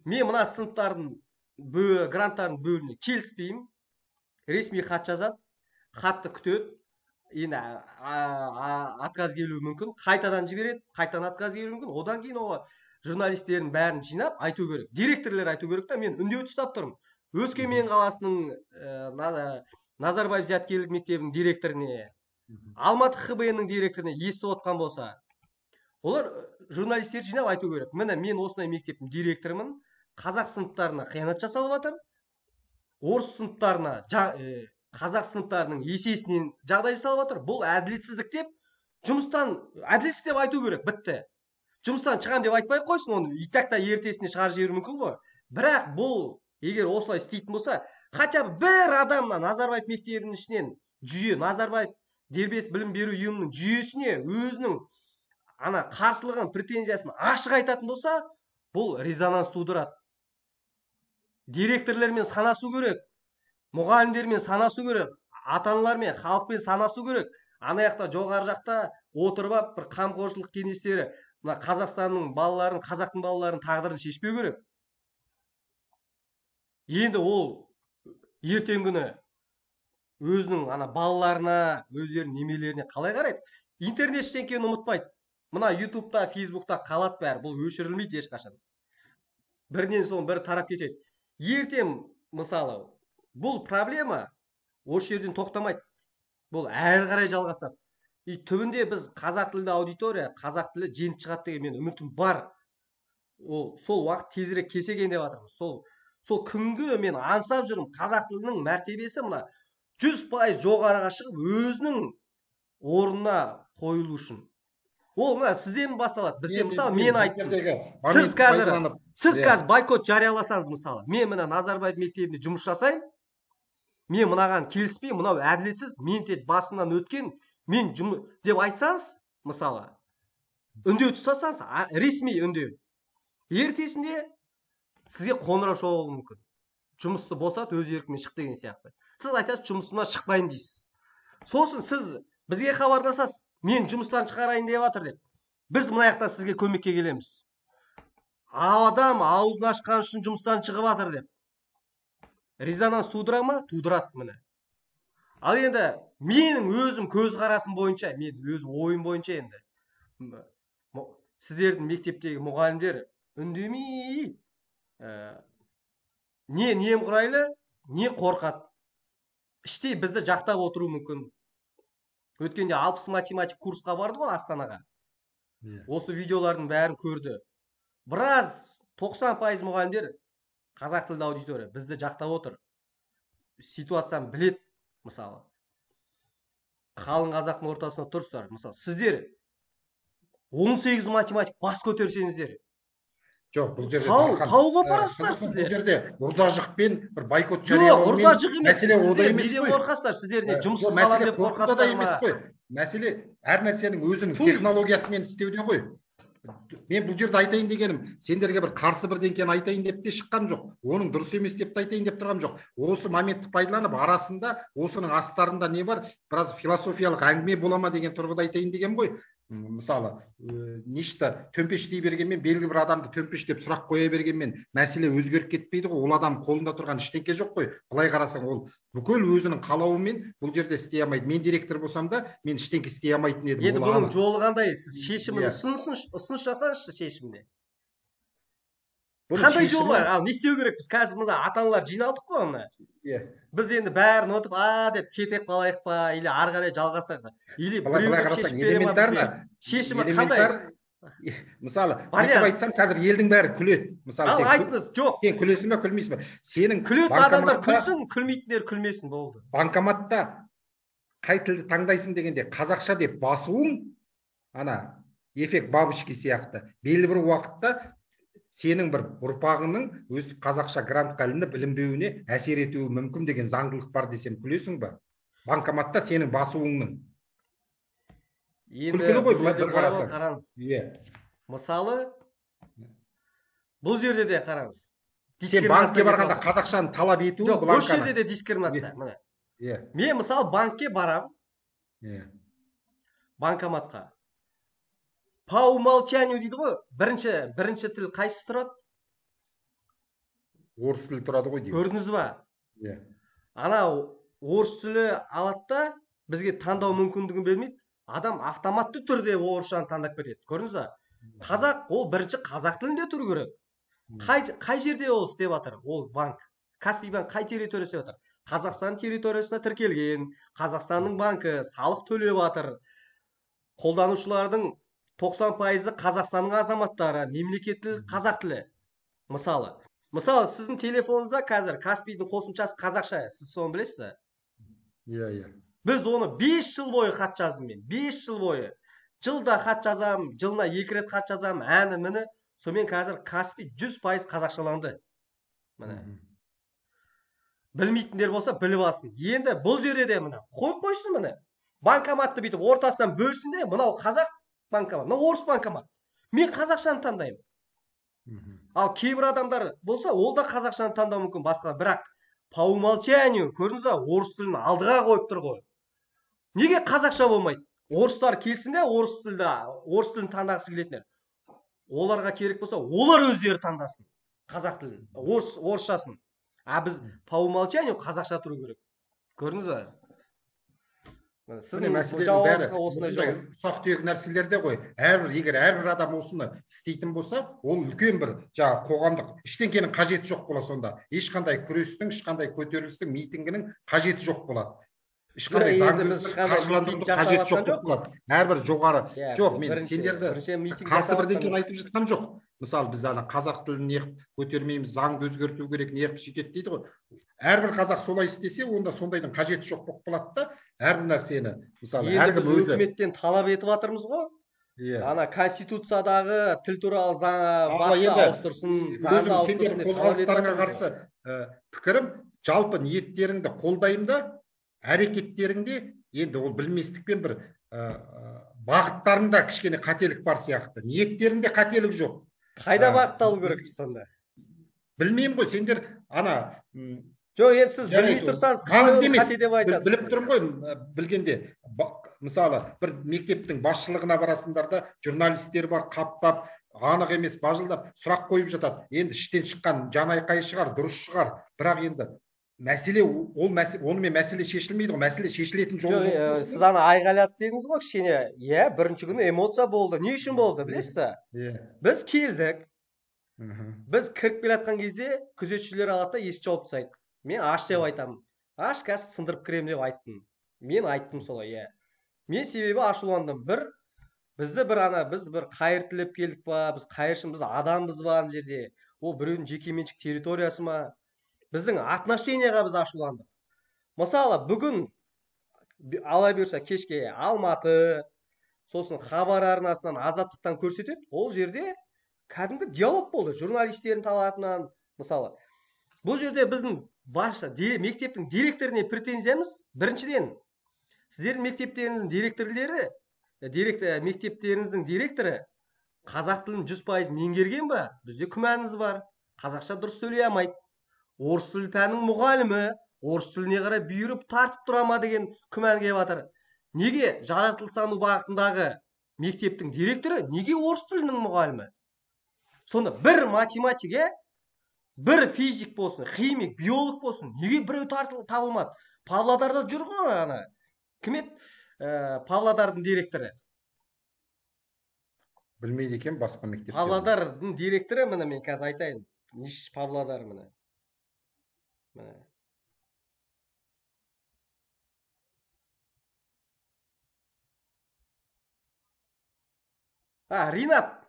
Мен мына сыныптардың гранттардың бөліне келіспеймін. Ресми хат жазады, хатты күтеді. Енді отказ келуі мүмкін, қайтадан жібереді, қайтадан отказ келуі мүмкін. Одан кейін оға журналистердің бәрін жинап айту керек. Директорлер айту керек та, мен үндеу ұстап тұрмын. Өскемен қаласының Назарбаев зияткерлік мектебінің директоріне, Алматы ХБ-ның директоріне естіп отқан болса, олар журналистер жинап айту керек. Міне мен осындай мектептің директорымын, қазақ сыныптарына қиянат жасалып жатыр. Орыс сыныптарына, қазақ сыныптарының есесінен жағдай жасалып жатыр. Бұл әділетсіздік деп, жұмыстан әділетсіз деп айту керек, бітті. Жұмыстан шығам деп айтпай қойсын, оны итақта ертесіне шығарып жіберу мүмкін ғой. Бірақ бұл егер осылай істейтін болса, хотя бы бір адамна Назарбаев мектебінің ішінен жүйе, Назарбаев дербес білім беру ұйымының жүйесіне өзінің қарсылығын, претензиясын ашық айтатын болса, бұл резонанс тудырады. Директорлермен санасу керек, мұғалімдермен санасу керек, ата-аналармен, халықпен санасу керек. Анаяқта жоғары жақта отырып, бір қамқоршылық кеңестері мына Қазақстанның балаларын, қазақтың балаларын тағдырын шешпеу керек. Енді ол ертең күні өзінің балаларына, өздерінің немелеріне қалай қарайды? Интернет ештеңкені ұмытпайды. Мына YouTube'та, Facebook'та қалады бәрі, бұл өшірілмейді ешқашан. Бірінен соң бірі тарап кетеді. Ертең, мысалы, бұл проблема осы жерден тоқтамайды. Бұл әрі қарай жалғасады. Түбінде біз қазақ тілді аудитория, қазақ тілі жеңіп шығады деген мен үмітім бар. Сол уақыт тезірек кесеген деп жатырмыз. Сол күнгі мен аңсап жүрмін, қазақ тілінің мәртебесі мына 100% жоғарыға шығып, өзінің орнына қойылу үшін. Ол мына сізден басталады. Бізде мысалы мен мен айттым. момент пайдаланып, Сіз қазір бойкот жарияласаңыз мысалы, мен мына Назарбаев мектебінде жұмыс жасаймын, мен мынаған келіспей, мынау әділетсіз, мен тек басынан өткен, мен жұмыс деп айтсаңыз, мысалы, үндеу тұтасаңыз, ресми үндеу. Ертесінде сізге қоңырау соғуы мүмкін. Жұмысты босат, өз еркімен шық деген сияқты. Сіз айтасыз, жұмысыма шықпаймын дейсіз. Сосын сіз бізге хабарласасыз, мен жұмыстан шығарайын деп жатыр деп. Біз мына жақтан сізге көмекке келеміз. Адам аузын ашқан үшін жұмыстан шығып жатыр деп. Резонанс тудыра ма? Тудырады міне. Ал енді менің өзім көзқарасым бойынша, мен өз ойым бойынша енді сіздердің мектептегі мұғалімдер үндемей не немқұрайлы, не қорқады. Іштей бізді жақтап отыру мүмкін. Өткенде 60 математик курсқа барды ғой Астанаға. Осы видеолардың бәрін көрді. Біраз 90% мұғалімдер қазақ тілді аудитория бізді жақтап отыр. Ситуацияны білет, мысалы. Қалың қазақтың ортасында тұрсыздар. Мысалы, сіздер 18 математик бас көтерсеңіздер. Жоқ, бұл жерде тауға барасыздар сіздер. Бұл жерде ұрда-жықпен бір бойкот жариялаумен мәселе ода емес қой. Қорқасыздар, сіздеріне жұмыссыз қалам деп қорқасыздар ма? Мәселе әр нәрсенің өзінің технологиясымен істеуде ғой. Мен бұл жерде айтайын дегенім, сендерге бір қарсы бірдеңкені айтайын деп те шыққаным жоқ. Оның дұрыс емес деп айтайын деп тұрғаным жоқ. Осы моментті пайдаланып, арасында осының астарында не бар, біраз философиялық әңгіме бола ма деген тұрғыда айтайын деген ғой. Мысалы, нешті төмпештей бергенмен, белгілі бір адамды төмпештеп сұрақ қоя бергенмен мәселе өзгеріп кетпейді ғой. Ол адам қолында тұрған ештеңке жоқ қой. Былай қарасаң, ол бүкіл өзінің қалауымен бұл жерде істей алмайды. Мен директор болсам да, мен ештеңке істей алмайтын едім. Енді бұның жолы қандай? Сіз шешімін ұсыныс жасаңызшы шешімде. Қандай жол бар? Ал не істеу керек? Біз қазір мына ата-аналар жиналдық қой оны. Біз енді бәрін ұтып, деп кетіп қалайық па, или ары қарай жалғасақ па, или біреуге шешіп бере ма? Шешімі қандай? Мысалы, айтып айтсам, қазір елдің бәрі күледі. Мысалы, ал айтыңыз, жоқ. Сен күлесің бе, күлмейсің бе? Сенің күлетін адамдар күлсін, күлмейтіндер күлмесін, болды. Банкоматта қай тілді таңдайсың дегенде қазақша деп басуың, ана эффект бабочки сияқты. Белгілі бір уақытта сенің бір ұрпағының өз қазақша грамотқа ілініп білінбеуіне әсер етуі мүмкін деген заңдылық бар десем күлесің ба? Банкоматта сенің басуыңның. Күлкілі ғой, бір қарасаң. Мысалы, бұл жерде де қараңыз. Сен банкке барғанда қазақшаны талап етуі бұл жерде де дискриминация. Мен мысалы банкке барам, банкоматқа. По умолчанию дейді ғой, бірінші тіл қайсы тұрады? Орыс тілі тұрады ғой дейді. Көрдіңіз ба? Анау орыс тілі алады да бізге таңдау мүмкіндігін бермейді. Адам автоматты түрде орысшаны таңдап кетеді. Көрдіңіз ба? Қазақ, ол бірінші қазақ тілінде тұру керек. Қай жерде ол істеп жатыр? Ол банк. Каспий банк қай территориясында жатыр? Қазақстан территориясына тіркелген. Қазақстанның банкі салық төлеп жатыр. Қолданушылардың 90%-ы Қазақстанның азаматтары, мемлекет тілі қазақ тілі. Мысалы, сіздің телефоныңызда қазір Каспийдің қосымшасы қазақша, сіз соны білесіз? Біз оны 5 жыл бойы хат жаздым мен. 5 жыл бойы. Жылда хат жазам, жылына 2 рет хат жазам, әні-міні. Сонымен қазір Каспий 100% қазақшаланды. Білмейтіндер болса біліп алсын. Енді бұл жерде де мына қойсын міне. Банкоматты бүйтіп ортасынан бөлсін де, мынау қазақ банкомат, мынау орыс банкомат. Мен қазақшаны таңдаймын. Ал кейбір адамдар болса, ол да қазақшаны таңдау мүмкін басқа, бірақ по умолчанию, көрдіңіз ба, орыс тілін алдыға қойып тұр ғой. Неге қазақша болмайды? Орыстар келсін де, орыс тілін таңдағысы келетіндер. Оларға керек болса, олар өздері таңдасын. Қазақ тілін, орысшасын. А біз по умолчанию қазақша тұру керек. Көрдіңіз ба? Мәселенің бәрі ұсақ-түйек нәрселерде ғой. Егер әрбір адам осыны істейтін болса, ол үлкен бір қоғамдық ештеңкенің қажеті жоқ болады сонда. Ешқандай күрестің, ешқандай көтерілістің, митингінің қажеті жоқ болады. Ешқандай қаржыландырудың қажеті жоқ болады. Әрбір жоғары. Жоқ, мен сендерді қарсы бірдеңкені айтып жатқаным жоқ. Мысалы, біз қазақ тілін неғып көтермейміз, заңды өзгерту керек, неғып сөйтеді дейді ғой. Әрбір қазақ солай істесе, онда сондайдың қажеті жоқ болып қалады да, әрбір нәрсені, мысалы, әркім өзі. Өкіметтен талап етіп жатырмыз ғой. Иә. ана конституциядағы тіл туралы Ал бапты енді ауыстырсын, заңды өзім ауыстырсын сендер деп талап етіп қозғалыстарыңа жатырмыз ғой. қарсы пікірім, жалпы ниеттеріңді қолдаймын да, әрекеттеріңде енді ол білместікпен бір бағыттарында кішкене қателік бар сияқты. Ниеттерінде қателік жоқ. Қайда бағытталу керек сонда? Білмеймін ғой, сендер ана Жоқ, енді сіз білмей жарайды, тұрсаңыз, қалай маңызды оны емес. қате деп айтасыз? Біліп тұрмын ғой, білгенде. Мысалы, бір мектептің басшылығына барасыңдар да, журналистер бар, қаптап, анық емес, бажылдап, сұрақ қойып жатады. Енді іштен шыққан жан айқайы шығар, дұрыс шығар. Бірақ енді мәселе, онымен мәселе шешілмейді ғой, мәселе шешілетін жолы Жоқ, жоқ. сіз ана айғайлады дедіңіз ғой кішкене. Иә, бірінші күні эмоция болды. Не үшін болды, білесіз ба? Біз келдік. Біз кіріп келе жатқан кезде күзетшілер алады да есік жауып тастайды. Мен аш деп айтамын. Аш қазір сындырып кіремін деп айттым. Мен айттым солай, иә. Мен себебі ашуландым. Біз бір қайыр тілеп келдік па, біз қайыршын, біз адамбыз ба ана жерде. Ол біреудің жекеменшік территориясы ма? Біздің отношенияға біз ашуландық. Мысалы, бүгін ала берсе кешке Алматы, сосын хабар арнасынан, Азаттықтан көрсетеді. Ол жерде кәдімгі диалог болды. Журналистердің талабынан, мысалы. Бұл жерде біздің барша мектептің директоріне претензиямыз біріншіден, сіздердің мектептеріңіздің директорлері, мектептеріңіздің директоры қазақ тілін 100% меңгерген ба? Бізде күмәніміз бар. Қазақша дұрыс сөйлей алмайды. Орыс тілі пәнінің мұғалімі орыс тіліне қарай бүйіріп тартып тұра ма деген күмән келіп жатыр. Неге жаратылыстану бағытындағы мектептің директоры, неге орыс тілінің мұғалімі? Сонда бір математик, бір физик болсын, химик, биолог болсын, неге біреу табылмады? Павлодарда жүр ғой ана. Кім еді? Павлодардың директоры. Білмейді екен басқа мектепте. Павлодардың директоры, міне мен қазір айтайын. Ниш Павлодар міне. Ринат.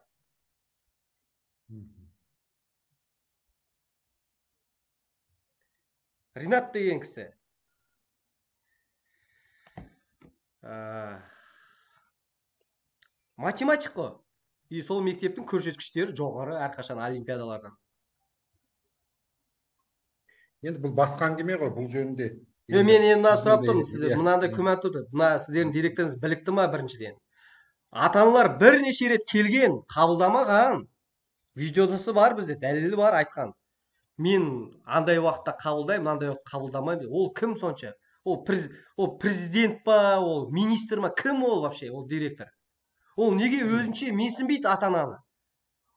Ринат деген кісі. Математик қой. И сол мектептің көрсеткіштері жоғары әрқашан олимпиадалардан. Енді бұл басқа әңгіме ғой, бұл жөнінде. Мен енді сұрап тұрмын, сіздер мынандай күмән туды. Мына сіздердің директорыңыз білікті ма біріншіден? Ата-аналар бірнеше рет келген, қабылдамаған. Видеосы бар бізде, дәлелі бар айтқан. Мен андай уақытта қабылдаймын, андай уақытта қабылдамаймын. Ол кім сонша? Ол президент па, ол министр ма, кім ол вообще, ол директор? Ол неге өзінше менсінбейді ата-ананы?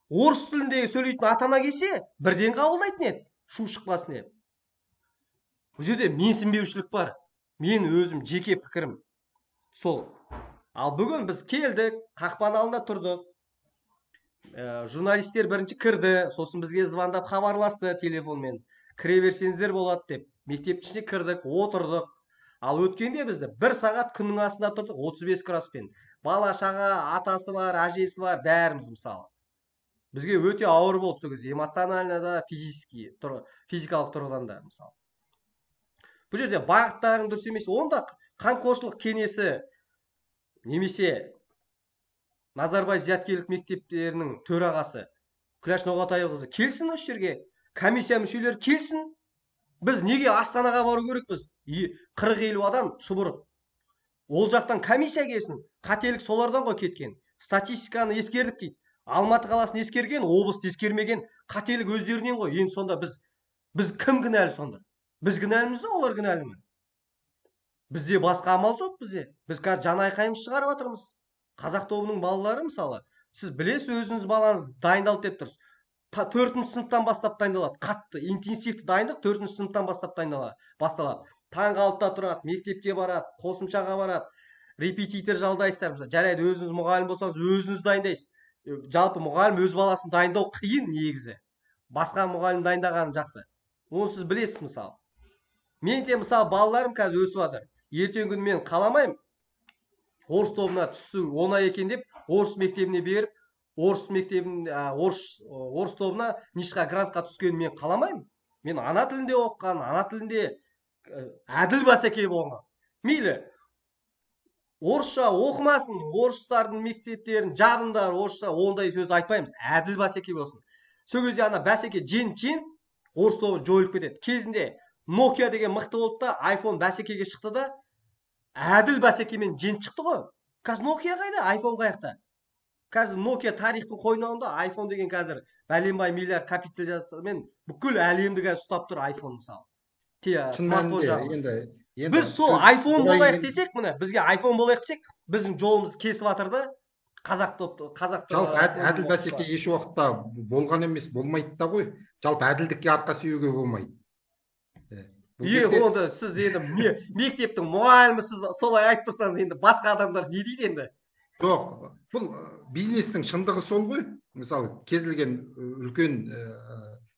Орыс тілінде сөйлейтін ата-ана келсе, бірден қабылдайтын еді, шу шықпасын деп. Бұл жерде менсінбеушілік бар. Мен өзім жеке пікірім сол. Ал бүгін біз келдік, қақпан алдында тұрдық. Журналистер бірінші кірді, сосын бізге звондап хабарласты телефонмен. Кіре берсеңіздер болады деп. Мектептің ішіне кірдік, отырдық. Ал өткенде бізді 1 сағат күннің астында тұрдық, 35 градуспен. Бала шаға, атасы бар, әжесі бар, бәріміз мысалы. Бізге өте ауыр болды сол кезде, эмоционально да, физикалық тұрғыдан да мысалы. Бұл жерде бағыттарың дұрыс емес. Онда қамқоршылық кеңесі немесе Назарбаев зияткерлік мектептерінің төрағасы Күләш Ноғатайқызы келсін осы жерге, комиссия мүшелері келсін. Біз неге Астанаға бару керекпіз? 40-50 адам шұбырып. Ол жақтан комиссия келсін. Қателік солардан ғой кеткен. Статистиканы ескердік дейді. Алматы қаласын ескерген, облысты ескермеген. Қателік өздерінен ғой. Енді сонда біз кім кінәлі сонда? Біз кінәліміз бе, олар кінәлі ме? Бізде басқа амал жоқ бізде. Біз қазір жан айқайымыз шығарып жатырмыз. Қазақ тобының балалары мысалы, сіз білесіз, өзіңіз балаңыз дайындалды деп тұрсыз. 4-ші сыныптан бастап дайындалады. Қатты, интенсивті дайындық 4-ші сыныптан бастап басталады. Таңғы 6-та тұрады, мектепке барады, қосымшаға барады, репетитор жалдайсыздар. Жарайды, өзіңіз мұғалім болсаңыз, өзіңіз дайындайсыз. Жалпы мұғалім өз баласын дайындау қиын негізі. Басқа мұғалім дайындаған жақсы. Оны сіз білесіз мысалы. Мен де мысалы балаларым қазір өсіп жатыр. Ертеңгі күні мен қаламаймын. Орыс тобына түсу оңай екен деп, орыс мектебіне беріп, орыс тобына нишқа грантқа түскенін мен қаламаймын. Мен ана тілінде оқыған, ана тілінде әділ бәсеке болған. Мейлі, орысша оқымасын, орыстардың мектептерін жабыңдар, орысша ондай сөз айтпаймыз. Әділ бәсеке болсын. Сол кезде ана бәсеке жен орыс тобы жойылып кетеді. Кезінде Nokia деген мықты болды да, iPhone бәсекеге шықты да, әділ бәсекемен жен шықты ғой. Қазір Nokia қайда, iPhone қаяқта? Қазір Nokia тарихтың қойнауында, iPhone деген қазір бәленбай миллиард капитализациямен бүкіл әлемді қазір ұстап тұр iPhone мысалы. шын Смартфон мәнінде жағынан. енді Біз сол сөз iPhone былай болайық десек, міне бізге iPhone болайық десек, біздің жолымыз кесіп жатыр да жалпы әділ бәсеке еш уақытта болған емес, болмайды да ғой. Жалпы әділдікке арқа сүйеуге болмайды. Онда сіз енді мектептің мұғалімі, сіз солай айтып тұрсаңыз, енді басқа адамдар не дейді енді? Жоқ, бұл бизнестің шындығы сол ғой. Мысалы, кез келген үлкен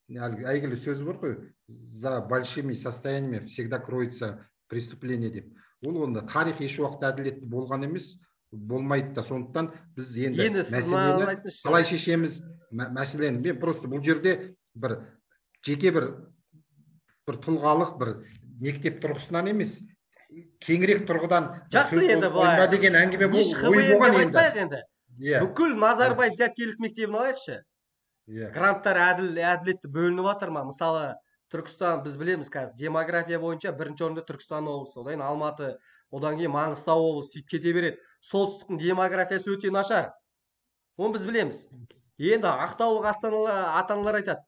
әйгілі сөз бар ғой, за большими состояниями всегда кроется преступление деп. Ол онда тарих еш уақытта әділетті болған емес, болмайды да. Сондықтан біз енді мәселені қалай шешеміз мәселені. Мен просто бұл жерде бір жеке бір тұлғалық бір мектеп тұрғысынан емес, кеңірек тұрғыдан жақсы енді былай деген әңгіме болған енді. Бүкіл Назарбаев зияткерлік мектебін алайықшы. Гранттар әділетті бөлініп жатыр ма? Мысалы, Түркістан, біз білеміз қазір, демография бойынша бірінші орында Түркістан облысы, одан кейін Алматы, одан кейін Маңғыстау облысы сөйтіп кете береді. Солтүстіктің демографиясы өте нашар. Оны біз білеміз. Енді ақтаулық ата-аналар айтады,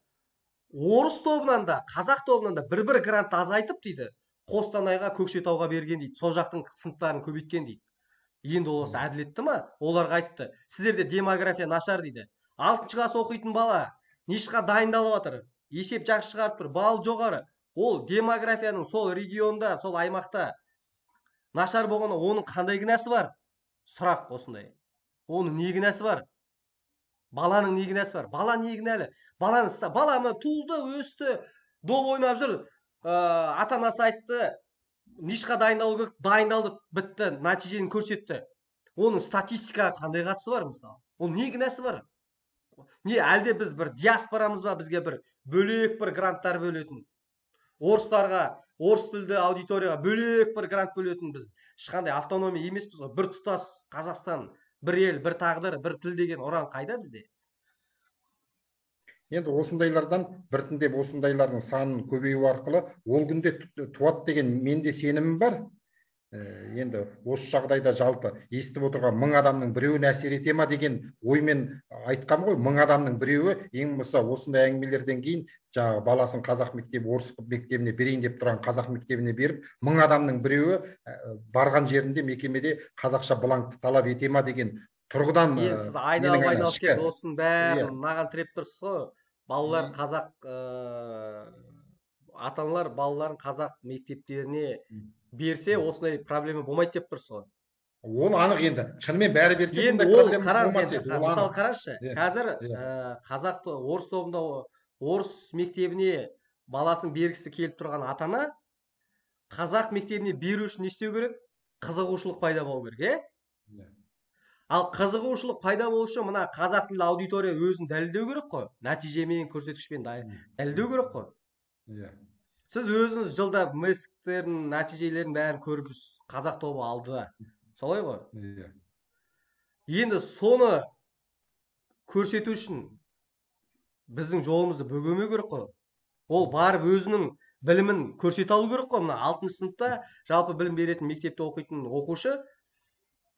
орыс тобынан да, қазақ тобынан да бір грант азайтып дейді, Қостанайға, Көкшетауға берген дейді. Сол жақтың сыныптарын көбейткен дейді. Енді оласы әділетті ма? Оларға айтыпты. Сіздерде демография нашар дейді. 6-шы класс оқитын бала нишқа дайындалып жатыр. Есеп жақсы шығарып тұр, бал жоғары. Ол демографияның сол регионда, сол аймақта нашар болғаны, оның қандай кінәсі бар? Сұрақ осындай. Оның не кінәсі бар? Баланың не кінәсі бар? Бала не кінәлі? Баланы туылды, өсті, доп ойнап жүр. Ата-анасы айтты, нишқа дайындалу керек, дайындалды, бітті, нәтижені көрсетті. Оның статистикаға қандай қатысы бар мысалы? Оның не кінәсі бар? Не, әлде біз бір диаспорамыз ба, бізге бір бөлек бір гранттар бөлетін? Орыстарға, орыс тілді аудиторияға бөлек бір грант бөлетін біз ешқандай автономия емеспіз ғой. Бір тұтас Қазақстан, бір ел, бір тағдыр, бір тіл деген ұран қайда бізде? Енді осындайлардан біртіндеп осындайлардың санын көбею арқылы ол күнде туады деген менде сенімім бар. Енді осы жағдайда жалпы естіп отырған 1000 адамның біреуіне әсер ете ма деген оймен айтқам ғой. 1000 адамның біреуі ең болса осындай әңгімелерден кейін жаңағы баласын қазақ мектебі, орыс мектебіне берейін деп тұрған қазақ мектебіне беріп, 1000 адамның біреуі барған жерінде мекемеде қазақша бланкты талап ете ма деген тұрғыдан сіз айналып келіп осының бәрін маған тіреп тұрсыз ғой. Балалар қазақ, ата-аналар балаларын қазақ мектептеріне берсе, осындай проблема болмайды деп тұрсыз ғой. Ол анық енді. Шынымен бәрі берсе бұндай проблема болмас еді. Мысалы қарашы, қазір қазақты орыс тобында орыс мектебіне баласын бергісі келіп тұрған ата-ана қазақ мектебіне беру үшін не істеу керек? Қызығушылық пайда болу керек, Ал қызығушылық пайда болу үшін мына қазақ тілді аудитория өзін дәлелдеу керек қой. Нәтижемен, көрсеткішпен дәлелдеу керек қой. Сіз өзіңіз жылда МСК-тердің нәтижелерін бәрін көріп жүрсіз. Қазақ тобы алды да. Солай ғой? Енді соны көрсету үшін біздің жолымызды бөгемеу керек қой. Ол барып өзінің білімін көрсете алу керек қой. Мына 6-шы сыныпта жалпы білім беретін мектепте оқитын оқушы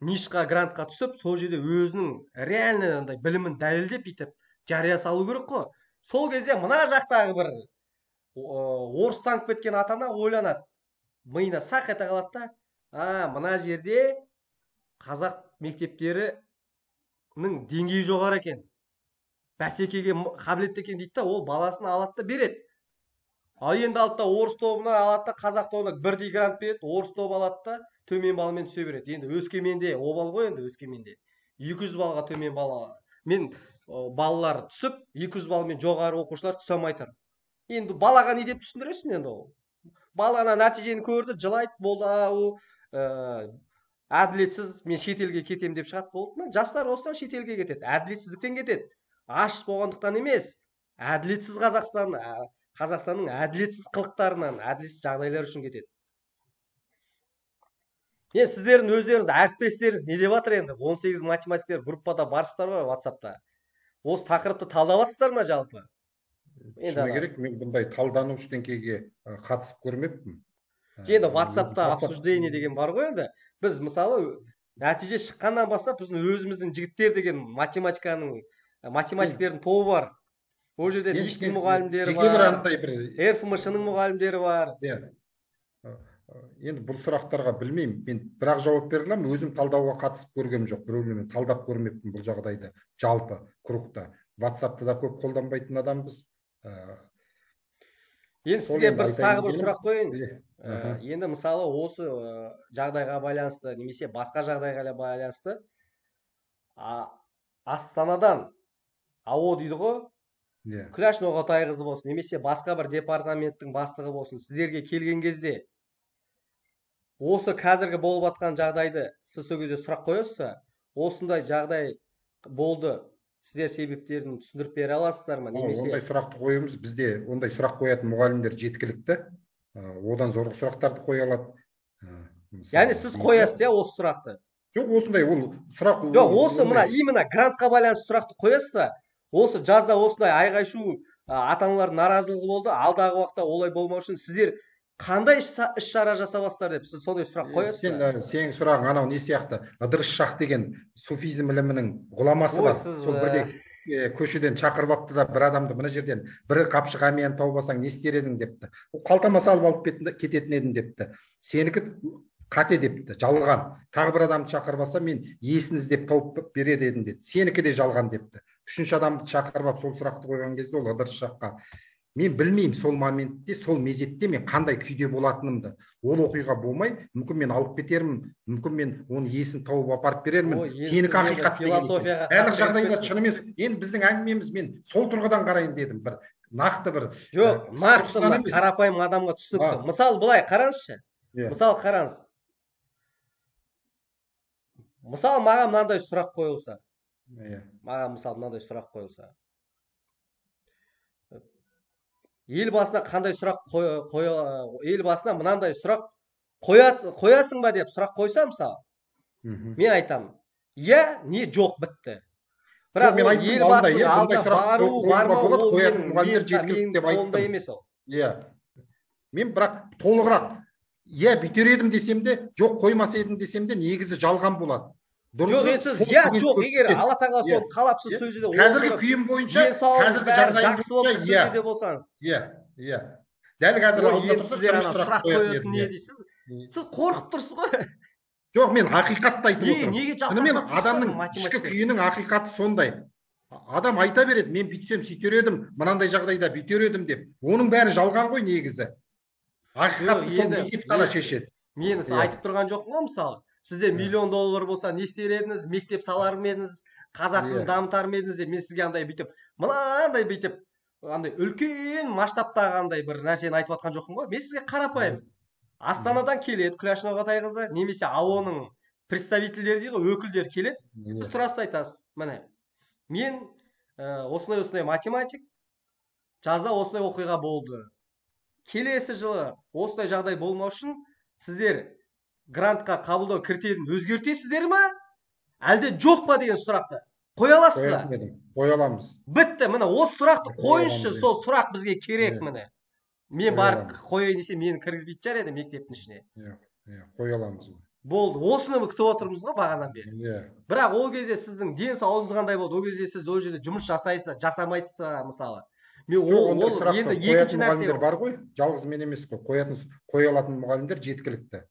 нишқа грантқа түсіп, сол жерде өзінің реальный білімін дәлелдеп бүйтіп жария салу керек қой. Сол кезде мына жақтағы бір орыс танып кеткен ата-ана ойланады. Миына сақ ете қалады да, мына жерде қазақ мектептерінің деңгейі жоғары екен. Бәсекеге қабілетті екен дейді да, ол баласын алады да береді. Ал енді алды да орыс тобына алады да, қазақ тобына бірдей грант береді, орыс тобы алады да төмен балмен түсе береді. Енді Өскеменде обал ғой, енді Өскеменде 200 балға төмен бала. Мен балалар түсіп, 200 балмен жоғары оқушылар түсе алмай тұр. Енді балаға не деп түсіндіресің енді ол? Балана нәтижені көрді, жылайды, болды, әділетсіз, мен шетелге кетем деп шығады, болды ма? Жастар осыдан шетелге кетеді, әділетсіздіктен кетеді. Аш болғандықтан емес, әділетсіз Қазақстанның әділетсіз қылықтарынан, әділетсіз жағдайлар үшін кетеді. Мен сіздердің өздеріңіз әріптестеріңіз не деп жатыр енді? 18 математиктер группада барсыздар ғой WhatsApp-та. Осы тақырыпты талдап жатсыздар ма жалпы? Шыны керек, мен бұндай талдану ештеңкеге қатысып көрмеппін. Енді WhatsApp-та обсуждение деген бар ғой енді. Біз мысалы нәтиже шыққаннан бастап біздің өзіміздің жігіттер деген математиктердің тобы бар. Ол жерде ИШТің мұғалімдері бар, РФМШ-ның мұғалімдері бар. Енді бұл сұрақтарға білмеймін, мен бірақ жауап бере аламын, өзім талдауға қатысып көргем жоқ, біреулермен талдап көрмеппін бұл жағдайды жалпы кругта. WhatsApp-ты да көп қолданбайтын адамбыз. Енді сізге тағы бір сұрақ қояйын. Енді мысалы осы жағдайға байланысты немесе басқа жағдайға байланысты Астанадан АО дейді ғой, Күләш Ноғатайқызы болсын, немесе басқа бір департаменттің бастығы болсын, сіздерге келген кезде осы қазіргі болып жатқан жағдайды сіз сол кезде сұрақ қоясыз, осындай жағдай болды, сіздер себептерін түсіндіріп бере аласыздар ма? Немесе ондай сұрақты қоямыз, бізде ондай сұрақ қоятын мұғалімдер жеткілікті. Одан зорғы сұрақтарды қоя алады. Яғни сіз қоясыз осы сұрақты? Жоқ, осындай ол сұрақ. Жоқ, осы мына именно грантқа байланысты сұрақты қоясыз, осы жазда осындай айғай-шу ата-аналардың наразылығы болды, алдағы уақытта олай болмау үшін сіздер қандай іс-шара жасабасыздар деп сіз сондай сұрақ қоясыз? Сенің сұрағың анау не сияқты? Ыдырыс Шах деген суфизм ілімінің ғұламасы бар. Сол бірде көшеден шақырып апты да бір адамды мына жерден бір қапшық әмиян тауып алсаң не істер едің депті. Ол қалтама салып алып кететін едім депті. Сенікі қате депті, жалған. Тағы бір адамды шақырып алса мен есін іздеп тауып берер едім деді. Сенікі де жалған депті. Үшінші адамды шақырып алып сол сұрақты қойған кезде ол ыдырыс Шахқа мен білмеймін сол моментте, сол мезетте мен қандай күйде болатынымды. Ол оқиға болмай, мүмкін мен алып кетермін, мүмкін мен оның есін тауып апарып берермін. Сенікі ақиқат деген. Барлық жағдайда шынымен, енді біздің әңгімеміз мен сол тұрғыдан қарайын дедім, бір нақты бір. Жоқ, нақты қарапайым адамға түсінікті. Мысалы былай қараңызшы. Мысалы қараңыз. Мысалы маған мынандай сұрақ қойылса. Маған мысалы мынандай сұрақ қойылса. Елбасына қандай сұрақ елбасына мынандай сұрақ қоясың ба деп сұрақ қойса мысалы, мен айтамын, иә, не жоқ, бітті. Бірақ елбасының алдына бару, бармау, ол менің қолымда емес ол. Мен бірақ толығырақ, иә, бүйтер едім десем де, жоқ қоймас едім десем де, негізі жалған болады. Жоқ, сіз иә, жоқ, егер Алла тағала соны қалапсыз сол жерде қазіргі күйім бойынша, қазіргі жағдайым бойынша, иә. Дәл қазір алдында тұрсыз, сұрақ қоятын не дейсіз? Сіз қорқып тұрсыз ғой. Жоқ, мен ақиқатты айтып отырмын. Шынымен адамның ішкі күйінің ақиқаты сондай. Адам айта береді, мен бүйтсем сөйтер едім, мынандай жағдайда бүйтер едім деп. Оның бәрі жалған ғой негізі. Ақиқатты сол мектеп қана шешеді. Мен айтып тұрған жоқпын ғой, мысалы. Сізде $1 миллион болса не істер едіңіз, мектеп салар ма едіңіз, қазақ тілін дамытар ма едіңіз деп, мен сізге андай бүйтіп, мынандай бүйтіп, андай үлкен масштабтағы андай бір нәрсені айтып жатқан жоқпын ғой. Мен сізге қарапайым. Астанадан келеді Күләш Ноғатайқызы, немесе АО-ның представительдері дейді ғой, өкілдері келеді. Сіз турасыз айтасыз. Міне, мен осындай математик, жазда осындай оқиға болды. Келесі жылы осындай жағдай болмау үшін сіздер грантқа қабылдау критерийін өзгертесіздер ма? Әлде жоқ па деген сұрақты қоя аласыздар? Қоя аламыз. Бітті, міне осы сұрақты қойыңызшы, сол сұрақ бізге керек міне. Мен барып қояйын десе, мені кіргізбейтін шығар еді мектептің ішіне. Қоя аламыз. Болды, осыны күтіп отырмыз ғой бағанадан бері. Бірақ ол кезде сіздің денсаулығыңыз қандай болды? Ол кезде сіз ол жерде жұмыс жасайсыз, жасамайсыз мысалы. Мен ол енді екінші нәрсе бар ғой, жалғыз мен емес қой, қоя алатын мұғалімдер жеткілікті.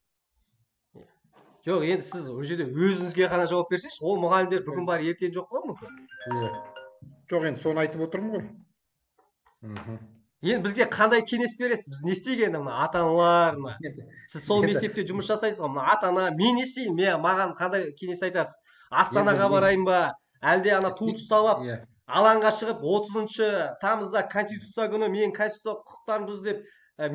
Жоқ, енді сіз ол жерде өзіңізге ғана жауап берсеңіз, ол мұғалімдер бүгін бар, ертең жоқ қой мүмкін. Жоқ, енді соны айтып отырмын ғой. Енді бізге қандай кеңес бересіз? Біз не істейік енді, мына ата-аналар ма? Сіз сол мектепте жұмыс жасайсыз ғой, мына ата-ана, мен не істейін? Маған қандай кеңес айтасыз? Астанаға барайын ба? Әлде ана туды ұстап алып, алаңға шығып 30 тамызда Конституция күні мен конституция құқықтарымды деп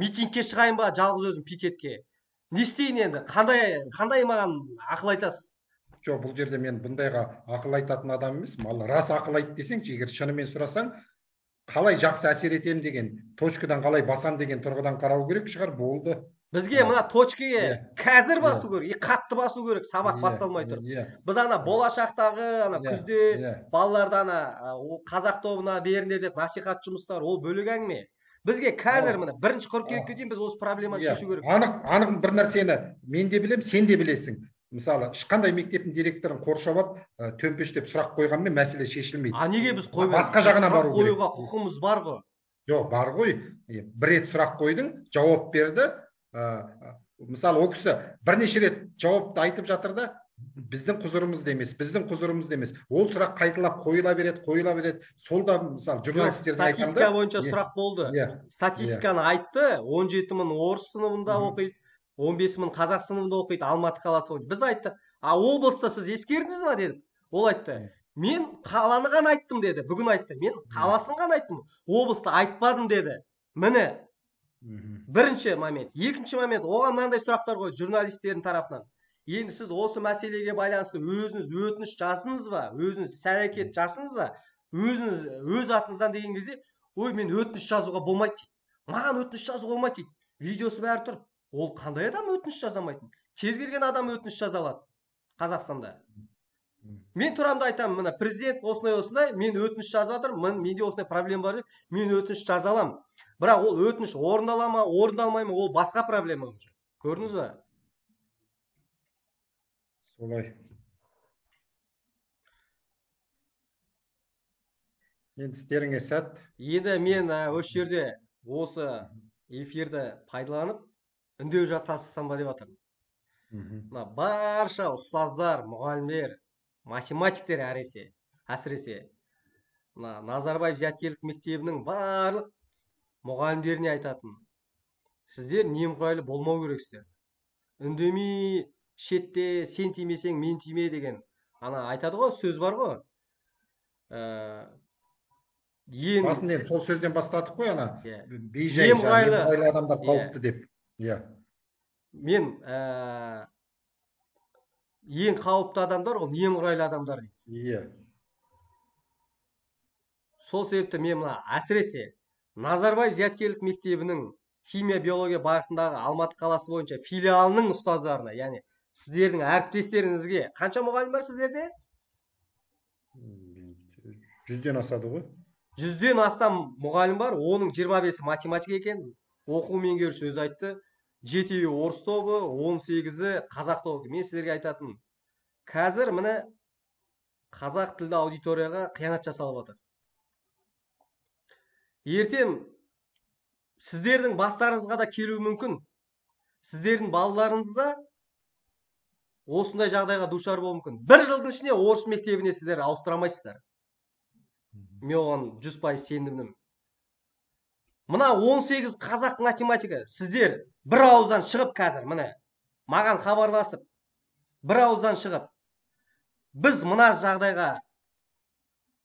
митингке шығайын ба, жалғыз өзім пикетке? Не істейін енді? Қандай маған ақыл айтасыз? Жоқ, бұл жерде мен бұндайға ақыл айтатын адам емес. Рас ақыл айт десең, егер шынымен сұрасаң, қалай жақсы әсер етем деген, точкадан қалай басам деген тұрғыдан қарау керек шығар, болды. Бізге мына точкаге иә қазір иә басу керек, қатты басу керек, сабақ иә басталмай тұрып. иә Біз ана болашақтағы ана иә күзде иә балаларды ана қазақ тобына беріңдер деп насихат жұмыстары, ол бөлек әңгіме. Бізге қазір міне 1-қыркүйекке дейін біз осы проблеманы иә шешу керек. анық бір нәрсені мен де білем, сен де білесің. Мысалы ешқандай мектептің директорын қоршап алып төмпештеп сұрақ қойғанмен мәселе шешілмейді. Неге біз қоймаймыз? Басқа жағынан бару керек. Қоюға құқығымыз бар ғой. Жоқ, бар ғой. Бір рет сұрақ қойдың, жауап берді. Мысалы ол кісі бірнеше рет жауапты айтып жатыр да, біздің құзырымызда емес, біздің құзырымызда емес. Ол сұрақ қайталап қойыла береді. Сол да мысалы журналистердің айтқанда. Статистика бойынша сұрақ болды. Статистиканы айтты, 17 мың орыс сыныбында оқиды, 15 мың қазақ сыныбында оқиды, Алматы қаласы бойынша. Біз айттық, облыста сіз ескердіңіз ба дедік. Ол айтты, мен қаланы ғана айттым деді. Бүгін айтты, мен қаласын ғана айттым, облысты айтпадым деді. Міне, бірінші момент. Екінші момент, оған мынандай сұрақтар қойды журналистердің тарапынан. Енді сіз осы мәселеге байланысты өзіңіз өтініш жаздыңыз ба, өзіңіз іс-әрекет жасыңыз ба, өзіңіз өз атыңыздан деген кезде, ой, мен өтініш жазуға болмайды дейді. Маған өтініш жазуға болмайды дейді. Видеосы бәрі тұр. Ол қандай адам өтініш жаза алмайтын? Кез келген адам өтініш жаза алады Қазақстанда. Мен тұрамды айтамын, мына президент осындай, мен өтініш жазып жатырмын, менде осындай проблема бар деп, мен өтініш жаза аламын. Бірақ ол өтініш орындала ма, орындалмай ма, ол басқа проблема уже. Көрдіңіз ба? Солай. Енді істеріңе сәт. Енді мен осы жерде осы эфирді пайдаланып үндеу жасасам ба деп жатырмын. Мына барша ұстаздар, мұғалімдер, математиктер әсіресе мына Назарбаев зияткерлік мектебінің барлық мұғалімдеріне айтатын: сіздер немқұрайлы болмау керексіздер. Үндемей шетте сен тимесең мен тиме деген ана айтады ғой, сөз бар ғой. Басында енді сол сөзден бастадық қой, ана бейжай немқұрайлы адамдар қауіпті деп. Мен ең қауіпті адамдар ол немқұрайлы адамдар дейді. Сол себепті мен мына әсіресе Назарбаев зияткерлік мектебінің химия биология бағытындағы Алматы қаласы бойынша филиалының ұстаздарына, яғни сіздердің әріптестеріңізге, қанша мұғалім бар сіздерде? 100-ден асады ғой. 100-ден астам мұғалім бар, оның 25-і математика екен, оқу меңгерушісі өзі айтты. 7-і орыс тобы, 18-і қазақ тобы. Мен сіздерге айтатын, қазір міне қазақ тілді аудиторияға қиянат жасалып отыр. Ертең сіздердің бастарыңызға да келуі мүмкін. Сіздердің балаларыңыз да осындай жағдайға душар болуы мүмкін. Бір жылдың ішінде орыс мектебіне сіздер ауыстырамайсыздар. Мен оған 100% сендім. Мына 18 қазақ математика, сіздер бір ауыздан шығып қазір, міне, маған хабарласып, бір ауыздан шығып, біз мына жағдайға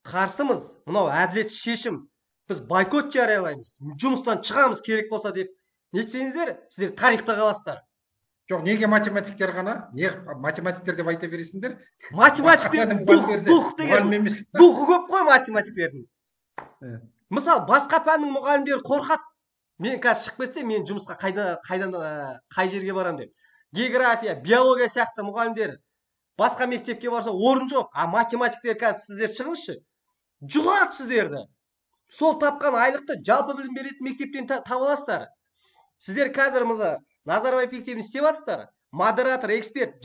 қарсымыз, мынау әділетсіз шешім, біз бойкот жариялаймыз, жұмыстан шығамыз керек болса деп нетсеңіздер, сіздер тарихта қаласыздар. Жоқ, неге математиктер ғана? Не математиктер деп айта бересіңдер? Математиктер дух деген, духы көп қой математиктердің. Мысалы, басқа пәннің мұғалімдері қорқады. Мен қазір шығып кетсем, мен жұмысқа қай жерге барам деп. География, биология сияқты мұғалімдер басқа мектепке барса орын жоқ. А математиктер қазір сіздер шығыңызшы. Жұлады сіздерді. Сол тапқан айлықты жалпы білім беретін мектептен таба аласыздар. Сіздер қазір Назарбаев мектебін істеп жатсыздар. Модератор, эксперт,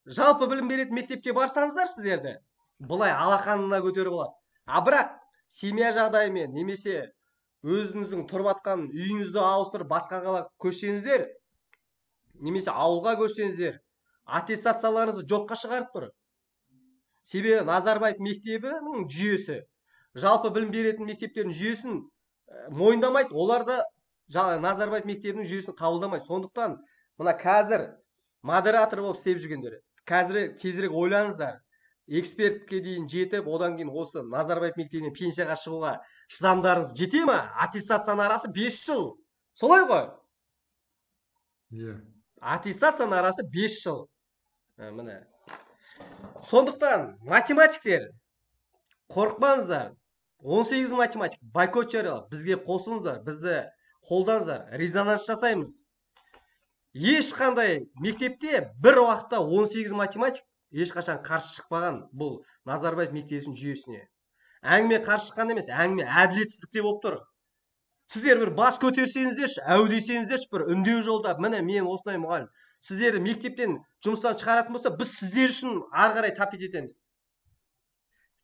жалпы білім беретін мектепке барсаңыздар сіздерді бұлай алақанына көтеріп алады. А бірақ семья жағдайымен немесе өзіңіздің тұрып жатқан үйіңізді ауыстырып басқа қалаға көшсеңіздер, немесе ауылға көшсеңіздер, аттестацияларыңызды жоққа шығарып тұр. Себебі Назарбаев мектебінің жүйесі, жалпы білім беретін мектептердің жүйесін мойындамайды, олар да Назарбаев мектебінің жүйесін қабылдамайды. Сондықтан мына қазір модератор болып істеп жүргендер, қазір тезірек ойлаңыздар. Экспертке дейін жетіп, одан кейін осы Назарбаев мектебінен пенсияға шығуға шыдамдарыңыз жете ма? Аттестацияның арасы 5 жыл. Солай ғой? Аттестацияның арасы 5 жыл. Міне. Сондықтан математиктер қорықпаңыздар. 18 математик бойкот жариялап, бізге қосылыңыздар, бізді қолдаңыздар, резонанс жасаймыз. ешқандай мектепте бір уақытта 18 математик ешқашан қарсы шықпаған бұл Назарбаев мектебінің жүйесіне. Әңгіме қарсы шыққан емес, әңгіме әділетсіздікте болып тұр. Сіздер бір бас көтерсеңіздерші, әу десеңіздерші, бір үндеу жолдап, міне мен осындай мұғалім. Сіздерді мектептен жұмыстан шығаратын болса, біз сіздер үшін ары қарай тапит етеміз.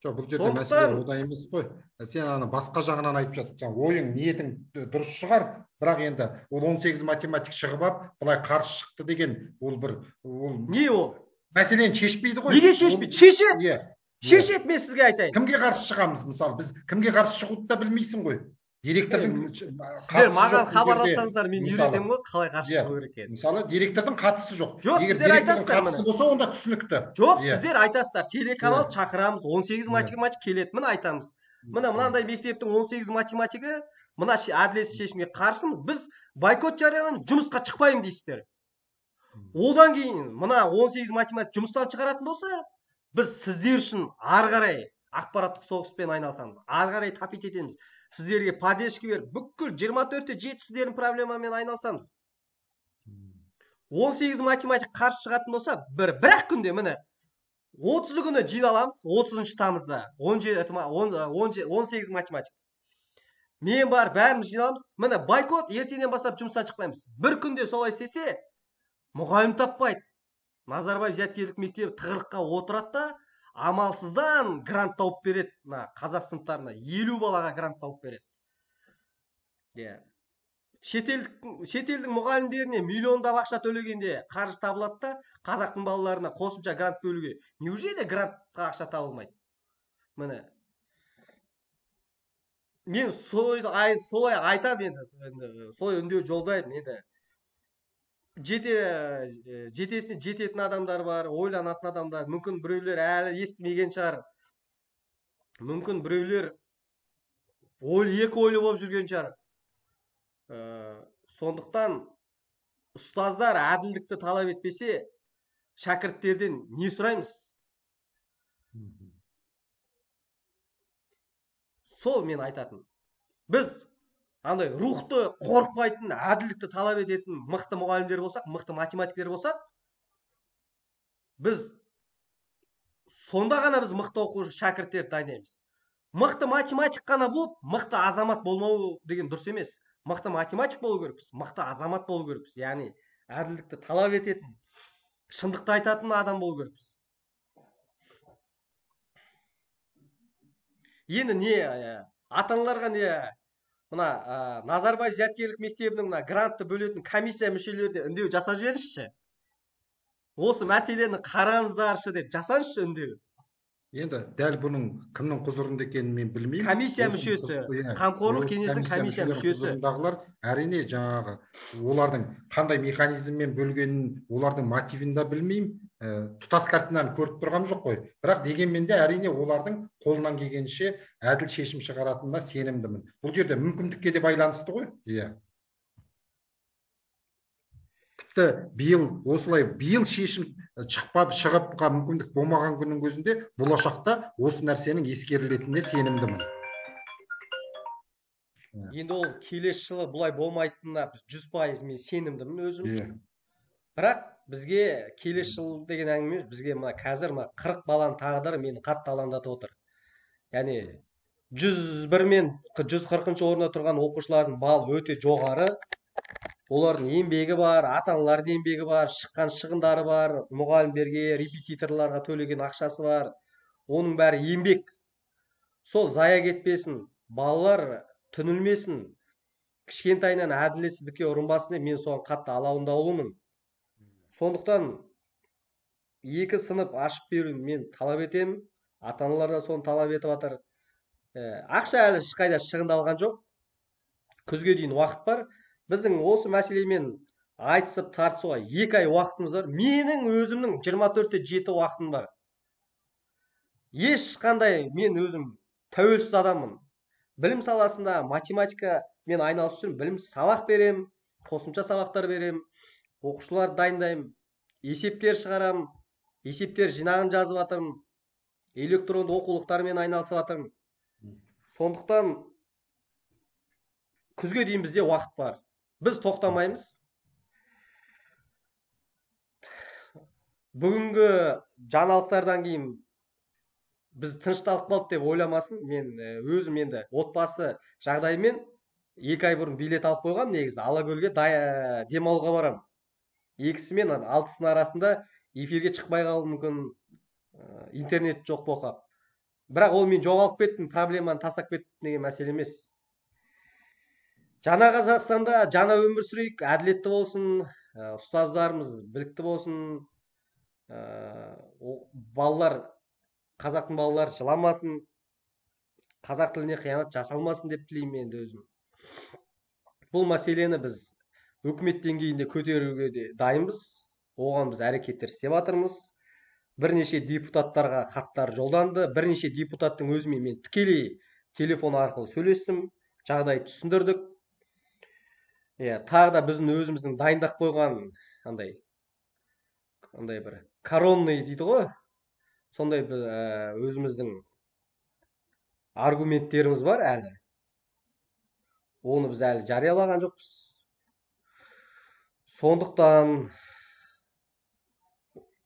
Жоқ, бұл жерде мәселе одан емес қой. Сен аны басқа жағынан айтып жатсың. Ойың, ниетің дұрыс шығар, бірақ енді ол 18 математик шығып алып, былай қарсы шықты деген ол бір не ол? Мәселені шешпейді ғой. Неге шешпейді? Шешеді. Шешеді, мен сізге айтайын. Кімге қарсы шығамыз, мысалы, біз кімге қарсы шығуды да білмейсің ғой. Директордың сіздер маған хабарлассаңыздар, мен үйретемін ғой, қалай қарсы шығу керек екенін. Мысалы, директордың қатысы жоқ. Жоқ, сіздер айтасыздар қатысы болса, онда түсінікті. Жоқ, сіздер айтасыздар, телеканал шақырамыз, 18 математик келеді, міне айтамыз. Мына мынандай мектептің 18 математигі мына әділетсіз шешімге қарсымыз, біз бойкот жарияламыз, жұмысқа шықпаймын дейсіздер. Одан кейін мына 18 математик жұмыстан шығаратын болса, біз сіздер үшін ары қарай ақпараттық соғыспен айналысамыз, ары қарай тапит етеміз. Сіздерге поддержка беріп, бүкіл 24/7 сіздердің проблемамен айналысамыз. 18 математик қарсы шығатын болса, бір-ақ күнде міне 30 күні жиналамыз, 30 тамызда 18 математик. Мен бар, бәріміз жиналамыз. Міне бойкот, ертеңнен бастап жұмыстан шықпаймыз. Bir күнде солай істесе, мұғалім таппайды. Назарбаев зияткерлік мектебі тығырыққа отырады да, амалсыздан грант тауып береді. Қазақ сыныптарына 50 балаға грант тауып береді. Шетелдің мұғалімдеріне миллиондап ақша төлегенде қаржы табылады да, қазақтың балаларына қосымша грант бөлуге. Неужели грантқа ақша табылмайды? Міне. Мен солай айтамын енді, солай үндеу жолдаймын енді. Жетесіне жететін адамдар бар, ойланатын адамдар, мүмкін біреулер әлі естімеген шығар. Мүмкін біреулер екі ойлы болып жүрген шығар. Сондықтан ұстаздар әділдікті талап етпесе, шәкірттерден не сұраймыз? Сол мен айтатын. Біз андай рухты қорықпайтын, әділдікті талап ететін мықты мұғалімдер болсақ, мықты математиктер болсақ, біз сонда ғана біз мықты оқушы шәкірттер дайындаймыз. Мықты математик қана болып, мықты азамат болмау деген дұрыс емес. Мықты математик болу керекпіз, мықты азамат болу керекпіз. Яғни әділдікті талап ететін, шындықты айтатын адам болу керекпіз. Енді не ата-аналарға не мына Назарбаев зияткерлік мектебінің грантты бөлетін комиссия мүшелері де үндеу жасап жіберіңізші. Осы мәселені қараңыздаршы деп жасаңызшы үндеу. Енді дәл бұның кімнің құзырында екенін мен білмеймін. Комиссия мүшесі, қамқорлық кеңесінің комиссия мүшесі. Әрине жаңағы олардың қандай механизммен бөлгенін, олардың мотивін да білмеймін. Тұтас картинаны көріп тұрғам жоқ қой. Бірақ дегенмен де әрине олардың қолынан келгенше әділ шешім шығаратынына сенімдімін. Бұл жерде мүмкіндікке де байланысты ғой. Иә. Тіпті биыл шешім шығыпқа мүмкіндік болмаған күннің өзінде болашақта осы нәрсенің ескерілетініне сенімдімін. Енді ол келесі жылы бұлай болмайтынына 100% мен сенімдімін өзім. Бірақ бізге келесі жыл деген әңгіме, бізге қазір 40 баланың тағдыры мені қатты алаңдатып отыр. Яғни 101 мен 140 орында тұрған оқушылардың балы өте жоғары. Олардың еңбегі бар, ата-аналардың еңбегі бар, шыққан шығындары бар, мұғалімдерге, репетиторларға төлеген ақшасы бар. Оның бәрі еңбек. Сол зая кетпесін, балалар түнілмесін, кішкентайынан әділетсіздікке ұрынбасын деп мен соған қатты алаңдаулымын. Сондықтан екі сынып ашып беруін мен талап етемін. Ата-аналар да соны талап етіп жатыр. Ақша әлі ешқайда шығындалған жоқ. Күзге дейін уақыт бар. Біздің осы мәселемен айтысып тартысуға 2 ай уақытымыз бар. Менің өзімнің 24/7 уақытым бар. Ешқандай мен өзім тәуелсіз адаммын. Білім саласында математика мен айналысу үшін білім сабақ берем, қосымша сабақтар берем, оқушылар дайындаймын, есептер шығарам, есептер жинағын жазып жатырмын, электронды оқулықтармен айналысып жатырмын. Сондықтан күзге дейін бізде уақыт бар. Біз тоқтамаймыз. бүгінгі жаңалықтардан кейін біз тынышталып қалды деп ойламасын. Мен өзім енді отбасы жағдаймен 2 ай бұрын билет алып қойғам, негізі Алакөлге демалуға барам. 2-сі мен 6-сының арасында эфирге шықпай қалуым мүмкін, интернет жоқ болып қалып. Бірақ ол мен жоғалып кеттім, проблеманы тастап кеттім деген мәселе емес. Жаңа Қазақстанда жаңа өмір сүрейік, әділетті болсын, ұстаздарымыз білікті болсын, балалар, қазақтың балалары жыламасын, қазақ тіліне қиянат жасалмасын деп тілеймін енді өзім. Бұл мәселені біз үкімет деңгейінде көтеруге де дайынбыз. Оған біз әрекеттер істеп жатырмыз. Бірнеше депутаттарға хаттар жолданды. Бірнеше депутаттың өзімен мен тікелей телефон арқылы сөйлестім, жағдай түсіндірдік. Тағы да біздің өзіміздің дайындап қойған андай бір коронный дейді ғой, сондай өзіміздің аргументтеріміз бар әлі. Оны біз әлі жариялаған жоқпыз. Сондықтан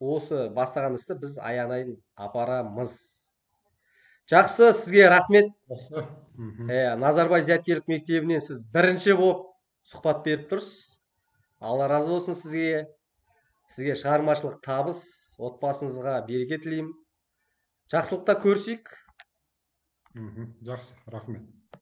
осы бастаған істі біз аянайын апарамыз. Жақсы, сізге рахмет. Жақсы. Назарбай зияткерлік мектебінен сіз бірінші болып сұхбат беріп тұрсыз. Алла разы болсын сізге. Сізге шығармашылық табыс, отбасыңызға береке тілеймін. Жақсылықта көрсек. Жақсы, рахмет.